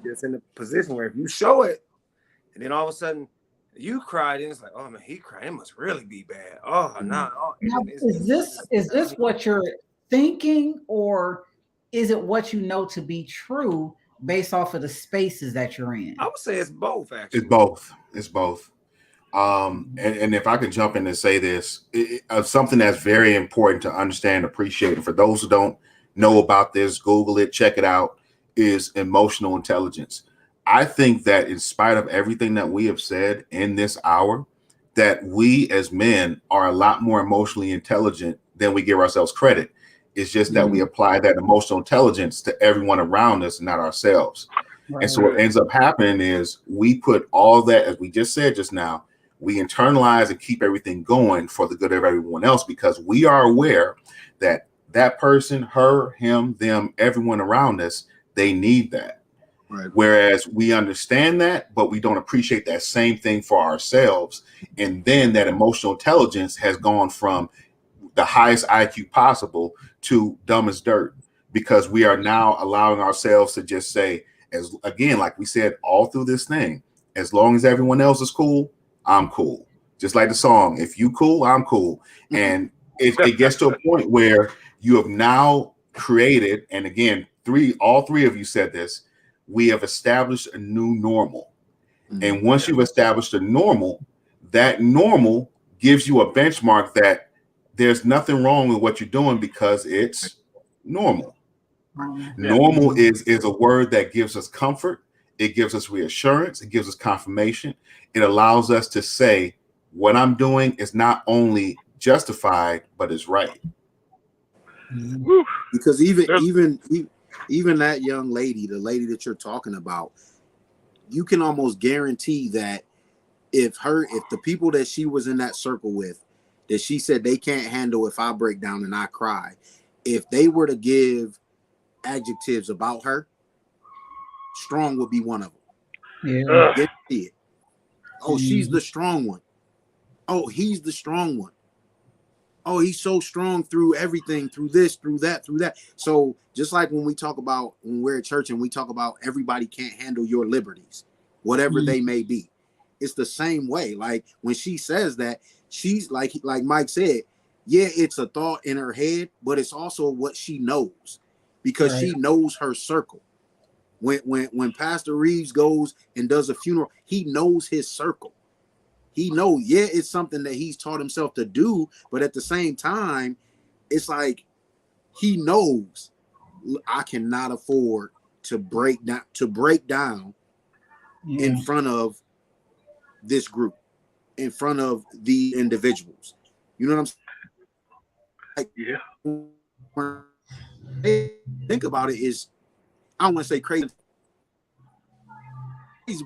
just in a position where if you show it, and then all of a sudden you cried, and it's like, oh man, he cried. It must really be bad. Oh no. Now, is this what you're thinking, or is it what you know to be true based off of the spaces that you're in? I would say it's both. Actually, It's both. And if I could jump in and say this, something that's very important to understand, appreciate, and for those who don't know about this, Google it, check it out, is emotional intelligence. I think that in spite of everything that we have said in this hour, that we as men are a lot more emotionally intelligent than we give ourselves credit. It's just that we apply that emotional intelligence to everyone around us, not ourselves. Right. And so what ends up happening is we put all that, as we just said just now, we internalize and keep everything going for the good of everyone else, because we are aware that that person, her, him, them, everyone around us, they need that. Right. Whereas we understand that, but we don't appreciate that same thing for ourselves. And then that emotional intelligence has gone from the highest IQ possible to dumb as dirt, because we are now allowing ourselves to just say, as again, like we said all through this thing, as long as everyone else is cool, I'm cool. Just like the song, if you cool, I'm cool. And it gets to a point where you have now created, and again, all three of you said this, we have established a new normal. And once you've established a normal, that normal gives you a benchmark that there's nothing wrong with what you're doing because it's normal. Normal is a word that gives us comfort. It gives us reassurance. It gives us confirmation. It allows us to say what I'm doing is not only justified, but is right. Because even that young lady, the lady that you're talking about, you can almost guarantee that if the people that she was in that circle with, that she said they can't handle if I break down and I cry, if they were to give adjectives about her, strong would be one of them. Guarantee it. Oh, she's the strong one. Oh, he's the strong one. Oh, he's so strong through everything, through this, through that, through that. So just like when we're at church and we talk about everybody can't handle your liberties, whatever they may be, it's the same way. Like when she says that, she's like Mike said, yeah, it's a thought in her head, but it's also what she knows, because she knows her circle. When Pastor Reeves goes and does a funeral, he knows his circle. He knows, it's something that he's taught himself to do, but at the same time, it's like he knows I cannot afford to break down in front of this group, in front of the individuals. You know what I'm saying? When I think about it, is I don't want to say crazy,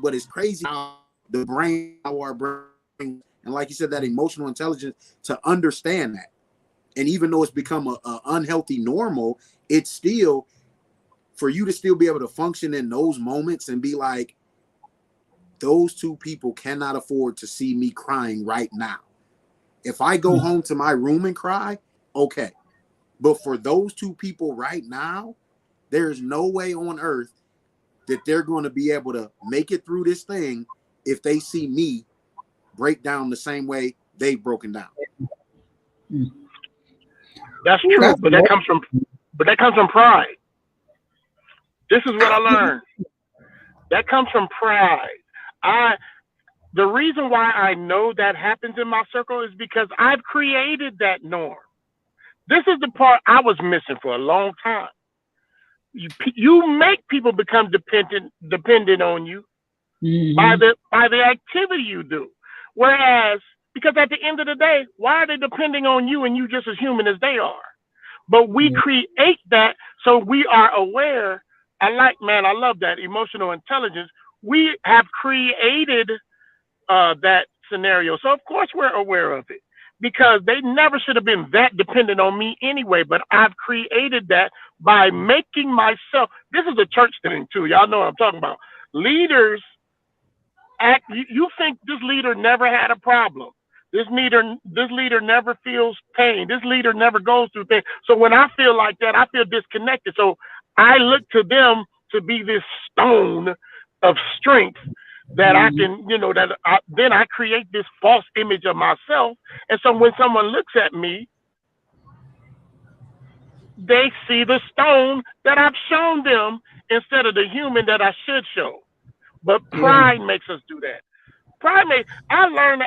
but it's crazy how the brain, our brain, and like you said, that emotional intelligence to understand that. And even though it's become a unhealthy normal, it's still, for you to still be able to function in those moments and be like, those two people cannot afford to see me crying right now. If I go home to my room and cry, okay. But for those two people right now, there's no way on earth that they're going to be able to make it through this thing if they see me break down the same way they've broken down. That's true, but that comes from pride. This is what I learned. That comes from pride. The reason why I know that happens in my circle is because I've created that norm. This is the part I was missing for a long time. You make people become dependent on you by the activity you do. Whereas, because at the end of the day, why are they depending on you and you just as human as they are? But we create that, so we are aware. I love that emotional intelligence. We have created that scenario. So of course we're aware of it, because they never should have been that dependent on me anyway, but I've created that by making myself, this is a church thing too. Y'all know what I'm talking about. Leaders act, you think this leader never had a problem. This leader never feels pain. This leader never goes through things. So when I feel like that, I feel disconnected. So I look to them to be this stone of strength that I can, then I create this false image of myself. And so when someone looks at me, they see the stone that I've shown them instead of the human that I should show. But pride makes us do that. I learned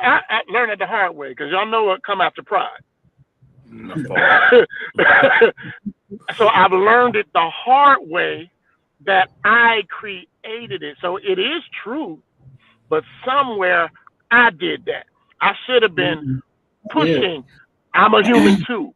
it the hard way, because y'all know what come after pride. So I've learned it the hard way that I created it. So it is true, but somewhere I did that. I should have been pushing. I'm a human too.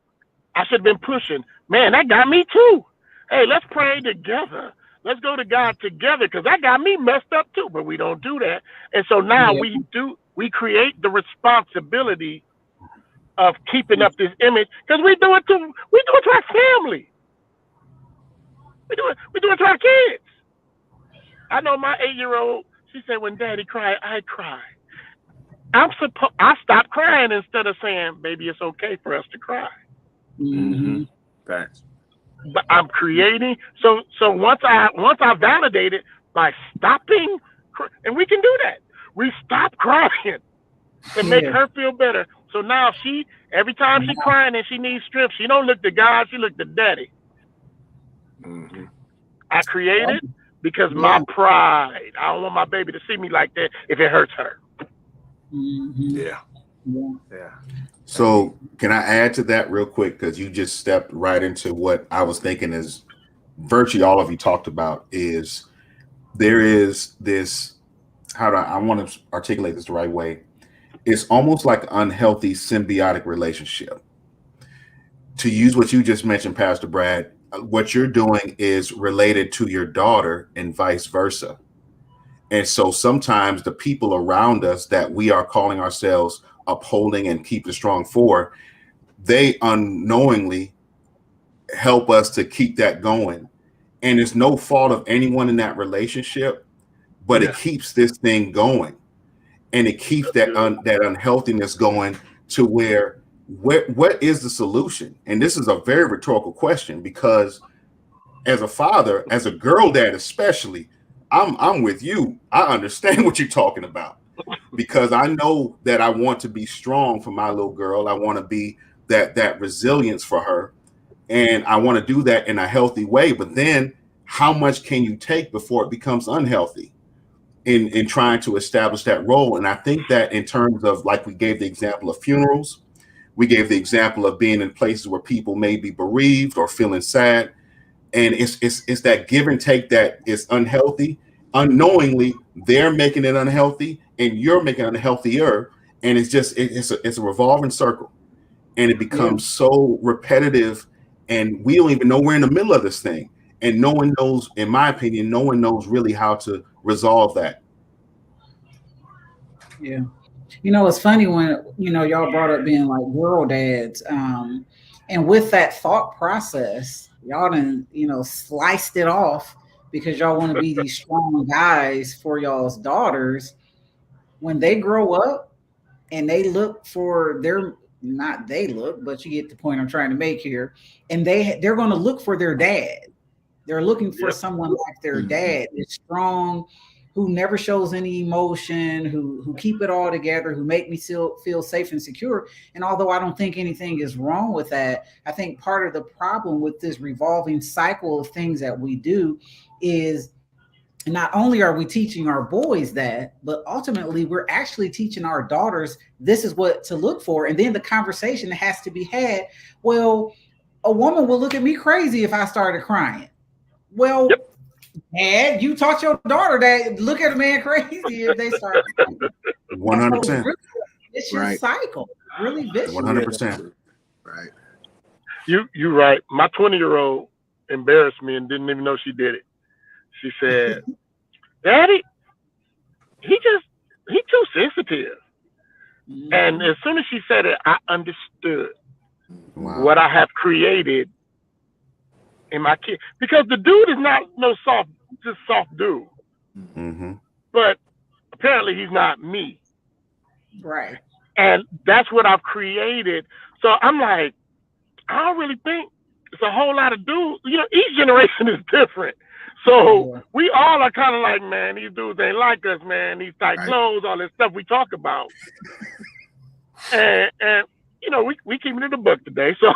I should have been pushing. Man, that got me too. Hey, let's pray together. Let's go to God together, because that got me messed up too. But we don't do that. And so now we create the responsibility of keeping up this image, because we do it to our family. We do it to our kids. I know my 8-year-old, she said, when Daddy cried, I cry. I stopped crying instead of saying, baby, it's okay for us to cry. Thanks. But I'm creating. So once I validate it by stopping, and we can do that. We stop crying. and make her feel better. So now every time she crying and she needs strength, she don't look to God, she look to daddy. Mm-hmm. I created because my pride. I don't want my baby to see me like that if it hurts her. Yeah. So can I add to that real quick? Because you just stepped right into what I was thinking is virtually all of you talked about is there is this, I want to articulate this the right way. It's almost like an unhealthy symbiotic relationship. To use what you just mentioned, Pastor Brad, what you're doing is related to your daughter and vice versa. And so sometimes the people around us that we are calling ourselves upholding and keeping strong for, they unknowingly help us to keep that going. And it's no fault of anyone in that relationship, but it keeps this thing going. And it keeps that unhealthiness going to where what is the solution? And this is a very rhetorical question, because as a father, as a girl dad especially, I'm with you. I understand what you're talking about, because I know that I want to be strong for my little girl. I want to be that resilience for her, and I want to do that in a healthy way. But then how much can you take before it becomes unhealthy in trying to establish that role? And I think that in terms of, like, we gave the example of funerals, we gave the example of being in places where people may be bereaved or feeling sad. And it's that give and take that is unhealthy. Unknowingly, they're making it unhealthy and you're making it unhealthier. And it's a revolving circle. And it becomes so repetitive, and we don't even know we're in the middle of this thing. And no one knows, in my opinion, no one knows really how to resolve that. Yeah. It's funny when, y'all brought up being like girl dads. And with that thought process, y'all done, sliced it off because y'all want to be these strong guys for y'all's daughters. When they grow up and they look for but you get the point I'm trying to make here. And they're going to look for their dad. They're looking for someone like their dad, is strong, who never shows any emotion, who keep it all together, who make me feel safe and secure. And although I don't think anything is wrong with that, I think part of the problem with this revolving cycle of things that we do is not only are we teaching our boys that, but ultimately we're actually teaching our daughters this is what to look for. And then the conversation has to be had. Well, a woman will look at me crazy if I started crying. Well, Dad, you taught your daughter that look at a man crazy if they start crying. 100%. Really vicious cycle. Really vicious. 100%. Right. You're right. My 20-year-old embarrassed me and didn't even know she did it. She said, Daddy, he too sensitive. And as soon as she said it, I understood what I have created in my kid. Because the dude is not soft dude. Mm-hmm. But apparently he's not me. Right. And that's what I've created. So I'm like, I don't really think it's a whole lot of dudes. Each generation is different. So we all are kind of like, man, these dudes ain't like us, man. These tight clothes, all this stuff we talk about. and we keep it in the book today. So,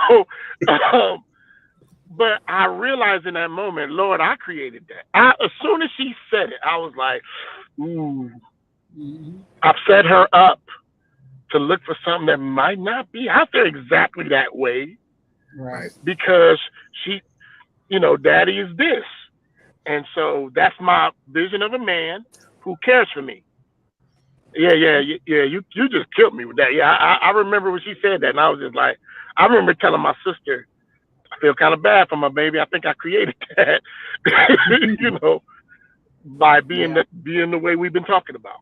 but I realized in that moment, Lord, I created that. As soon as she said it, I was like, ooh, I've set her up to look for something that might not be out there exactly that way. Right. Because she, daddy is this. And so that's my vision of a man who cares for me. Yeah. You just killed me with that. Yeah, I remember when she said that, and I was just like, I remember telling my sister, I feel kind of bad for my baby. I think I created that, by being the way we've been talking about.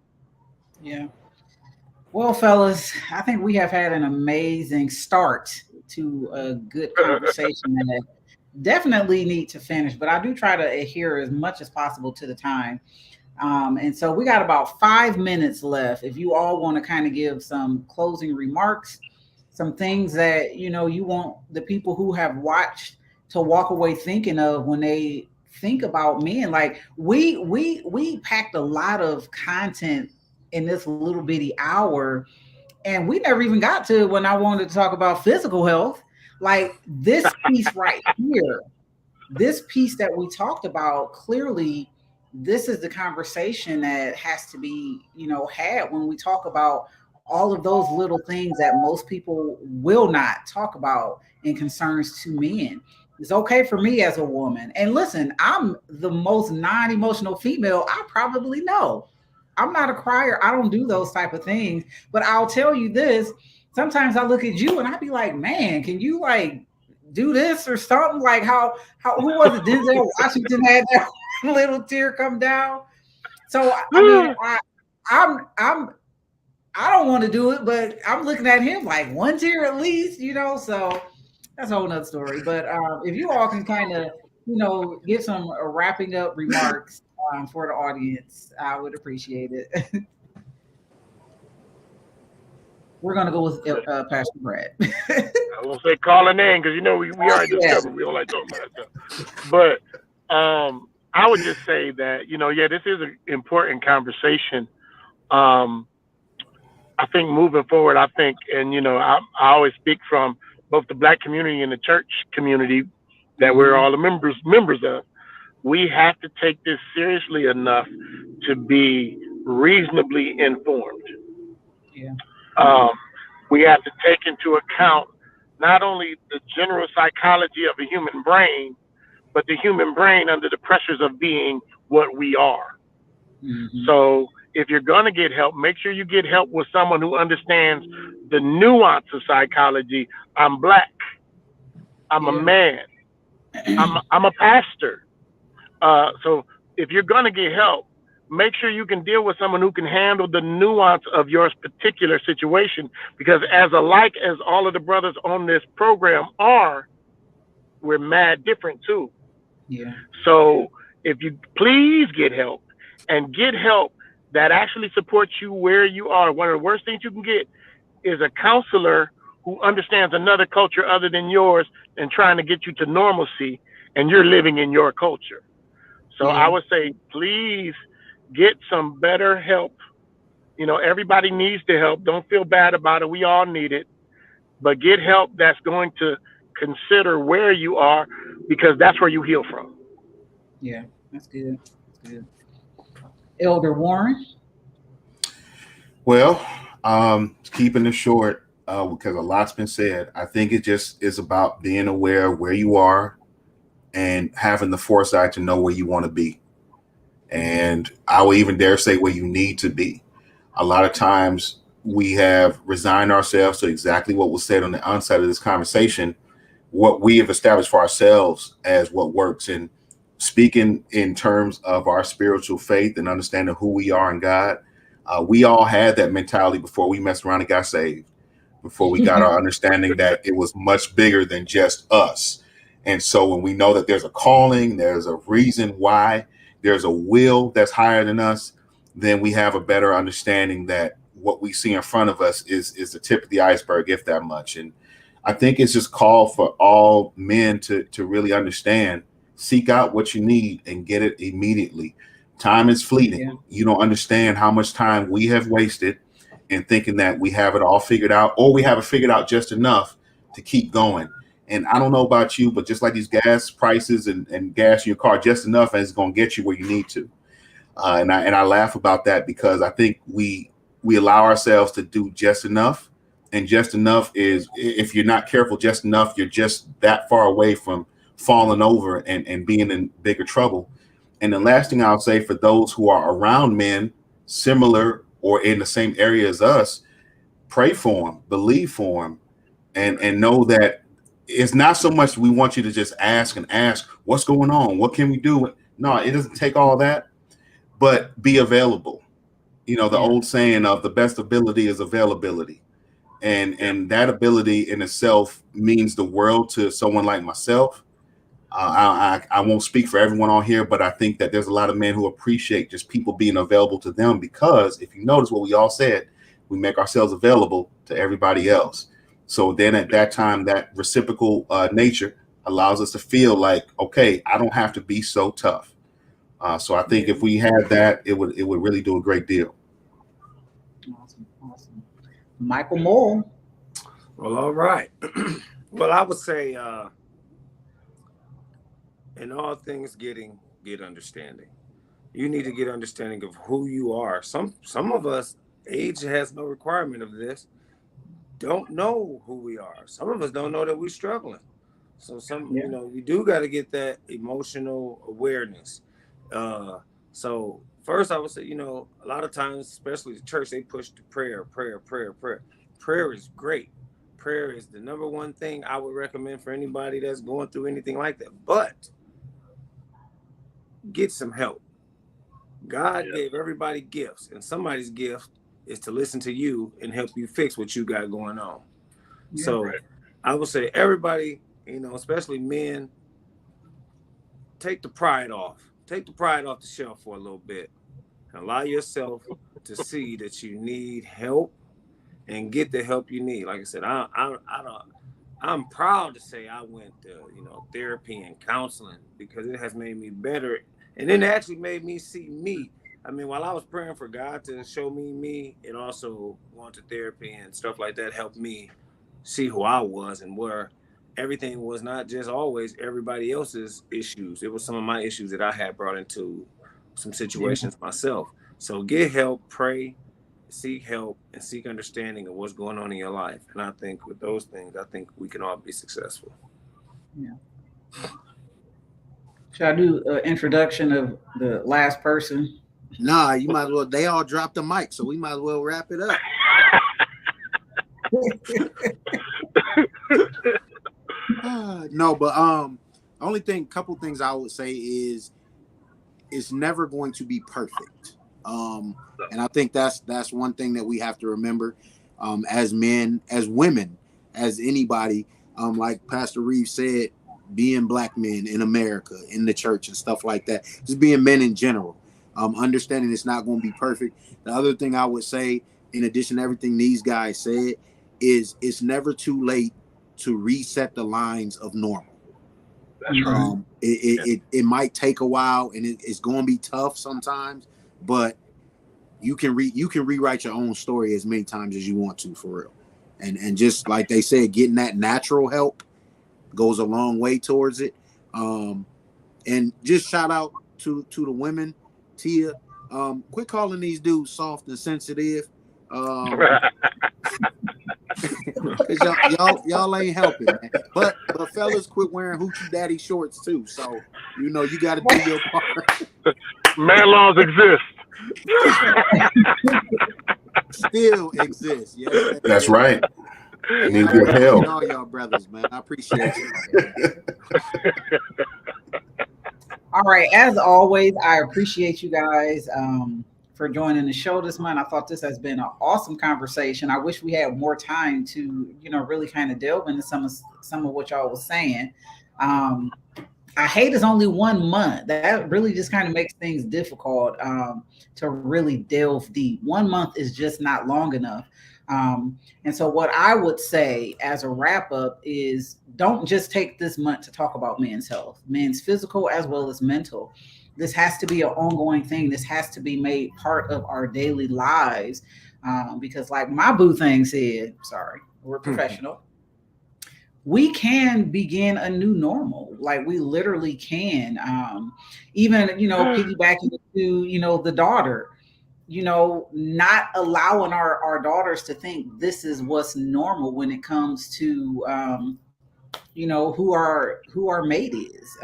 Yeah. Well, fellas, I think we have had an amazing start to a good conversation that definitely need to finish, but I do try to adhere as much as possible to the time. And so we got about 5 minutes left. If you all want to kind of give some closing remarks, some things that, you want the people who have watched to walk away thinking of when they think about men. Like we packed a lot of content in this little bitty hour, And we never even got to when I wanted to talk about physical health. Like this piece right here, this piece that we talked about, clearly, this is the conversation that has to be, had when we talk about all of those little things that most people will not talk about in concerns to men. It's okay for me as a woman. And listen, I'm the most non-emotional female I probably know. I'm not a crier. I don't do those type of things. But I'll tell you this. Sometimes I look at you and I be like, man, can you like do this or something? Like how who was it? Denzel Washington had that little tear come down. So I mean, I don't want to do it, but I'm looking at him like one tear at least, So that's a whole nother story. But if you all can kind of, give some wrapping up remarks for the audience, I would appreciate it. We're gonna go with Pastor Brad. I won't say call a name because we already discovered we don't like talking about that. But I would just say that this is an important conversation. I think moving forward, and I always speak from both the Black community and the church community that we're all the members of. We have to take this seriously enough to be reasonably informed. Yeah. We have to take into account not only the general psychology of the human brain, but the human brain under the pressures of being what we are. Mm-hmm. So if you're going to get help, make sure you get help with someone who understands the nuance of psychology. I'm Black. I'm a man. I'm a pastor. So if you're going to get help, make sure you can deal with someone who can handle the nuance of your particular situation, because as alike as all of the brothers on this program are, we're mad different too. Yeah. So if you please get help, and get help that actually supports you where you are. One of the worst things you can get is a counselor who understands another culture other than yours and trying to get you to normalcy, and you're living in your culture. So I would say, please get some better help. Everybody needs the help. Don't feel bad about it. We all need it. But get help that's going to consider where you are, because that's where you heal from. Yeah, that's good. That's good. Elder Warren? Well, keeping it short, because a lot's been said, I think it just is about being aware of where you are and having the foresight to know where you want to be. And I will even dare say where you need to be. A lot of times we have resigned ourselves to exactly what was said on the onset of this conversation, what we have established for ourselves as what works. And speaking in terms of our spiritual faith and understanding who we are in God, we all had that mentality before we messed around and got saved, before we got our understanding that it was much bigger than just us. And so when we know that there's a calling, there's a reason why, there's a will that's higher than us, then we have a better understanding that what we see in front of us is the tip of the iceberg, if that much. And I think it's just called for all men to really understand, seek out what you need and get it immediately. Time is fleeting. Yeah. You don't understand how much time we have wasted in thinking that we have it all figured out, or we have it figured out just enough to keep going. And I don't know about you, but just like these gas prices and gas in your car, just enough and it's going to get you where you need to. And I laugh about that because I think we allow ourselves to do just enough. And just enough is, if you're not careful, just enough, you're just that far away from falling over and being in bigger trouble. And the last thing I'll say for those who are around men similar or in the same area as us, pray for them, believe for them, and know that it's not so much we want you to just ask what's going on, what can we do? No, it doesn't take all that, but be available. The old saying of the best ability is availability. And that ability in itself means the world to someone like myself. I won't speak for everyone on here, but I think that there's a lot of men who appreciate just people being available to them, because if you notice what we all said, we make ourselves available to everybody else. So then at that time, that reciprocal nature allows us to feel like, okay, I don't have to be so tough. So I think if we had that, it would really do a great deal. Awesome. Michael Moore. Well, all right. Well, I would say, in all things, get understanding. You need to get understanding of who you are. Some of us, age has no requirement of this, don't know who we are. Some of us don't know that we're struggling. So you do got to get that emotional awareness. So first I would say, a lot of times, especially the church, they push the prayer. Prayer is great. Prayer is the number one thing I would recommend for anybody that's going through anything like that. But get some help. God gave everybody gifts, and somebody's gift is to listen to you and help you fix what you got going on. So I would say everybody, especially men, take the pride off. Take the pride off the shelf for a little bit. Allow yourself to see that you need help and get the help you need. Like I said, I'm proud to say I went to, therapy and counseling because it has made me better. And then it actually made me see me. I mean, while I was praying for God to show me, it also going to therapy and stuff like that helped me see who I was and where everything was not just always everybody else's issues. It was some of my issues that I had brought into some situations myself. So get help, pray, seek help, and seek understanding of what's going on in your life. And I think with those things, I think we can all be successful. Yeah. Should I do an introduction of the last person? Nah, you might as well. They all dropped the mic, so we might as well wrap it up. No, but couple things I would say is it's never going to be perfect. And I think that's one thing that we have to remember, as men, as women, as anybody, like Pastor Reeves said, being black men in America, in the church and stuff like that, just being men in general, understanding it's not going to be perfect. The other thing I would say, in addition to everything these guys said, is it's never too late to reset the lines of normal. That's right. It might take a while, and it's going to be tough sometimes, but you can rewrite your own story as many times as you want to, for real. And just like they said, getting that natural help goes a long way towards it. And just shout out to the women, Tia. Quit calling these dudes soft and sensitive. Cause y'all ain't helping, man. But fellas, quit wearing hoochie daddy shorts too. So you got to do your part. Man laws exist. Still exist. Yes, That's right. I need your help. All y'all brothers, man. I appreciate you. All right. As always, I appreciate you guys for joining the show this month. I thought this has been an awesome conversation. I wish we had more time to, really kind of delve into some of what y'all was saying. I hate it's only 1 month. That really just kind of makes things difficult to really delve deep. 1 month is just not long enough. And so what I would say as a wrap up is don't just take this month to talk about men's health, men's physical as well as mental. This has to be an ongoing thing. This has to be made part of our daily lives. Because like my boo thing said, sorry, we're professional. We can begin a new normal. Like we literally can. Even, piggybacking to, the daughter, not allowing our daughters to think this is what's normal when it comes to, who our mate is.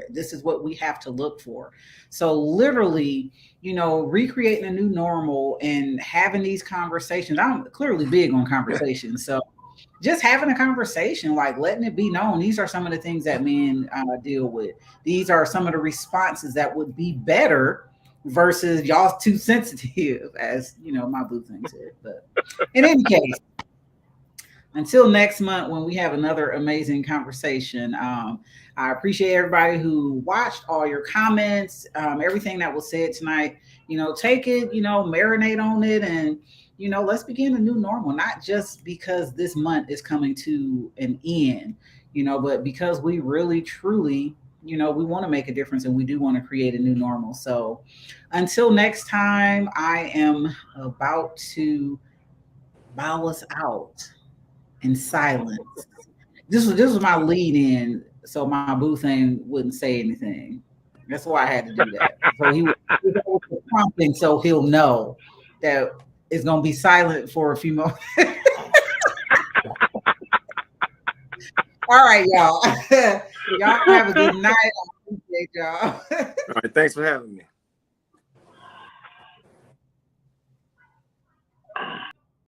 This is what we have to look for. So literally, recreating a new normal and having these conversations. I'm clearly big on conversations. So just having a conversation, like letting it be known, these are some of the things that men deal with. These are some of the responses that would be better versus y'all too sensitive, as my boo thing said. But in any case, until next month when we have another amazing conversation, I appreciate everybody who watched, all your comments, everything that was said tonight. Take it, marinate on it, and let's begin a new normal, not just because this month is coming to an end, but because we really, truly, we want to make a difference and we do want to create a new normal. So until next time, I am about to bow us out in silence. This was my lead in, so my boo thing wouldn't say anything. That's why I had to do that. So he was prompting, so he'll know that it's gonna be silent for a few moments. All right, y'all. Y'all have a good night. I appreciate y'all. All right, thanks for having me.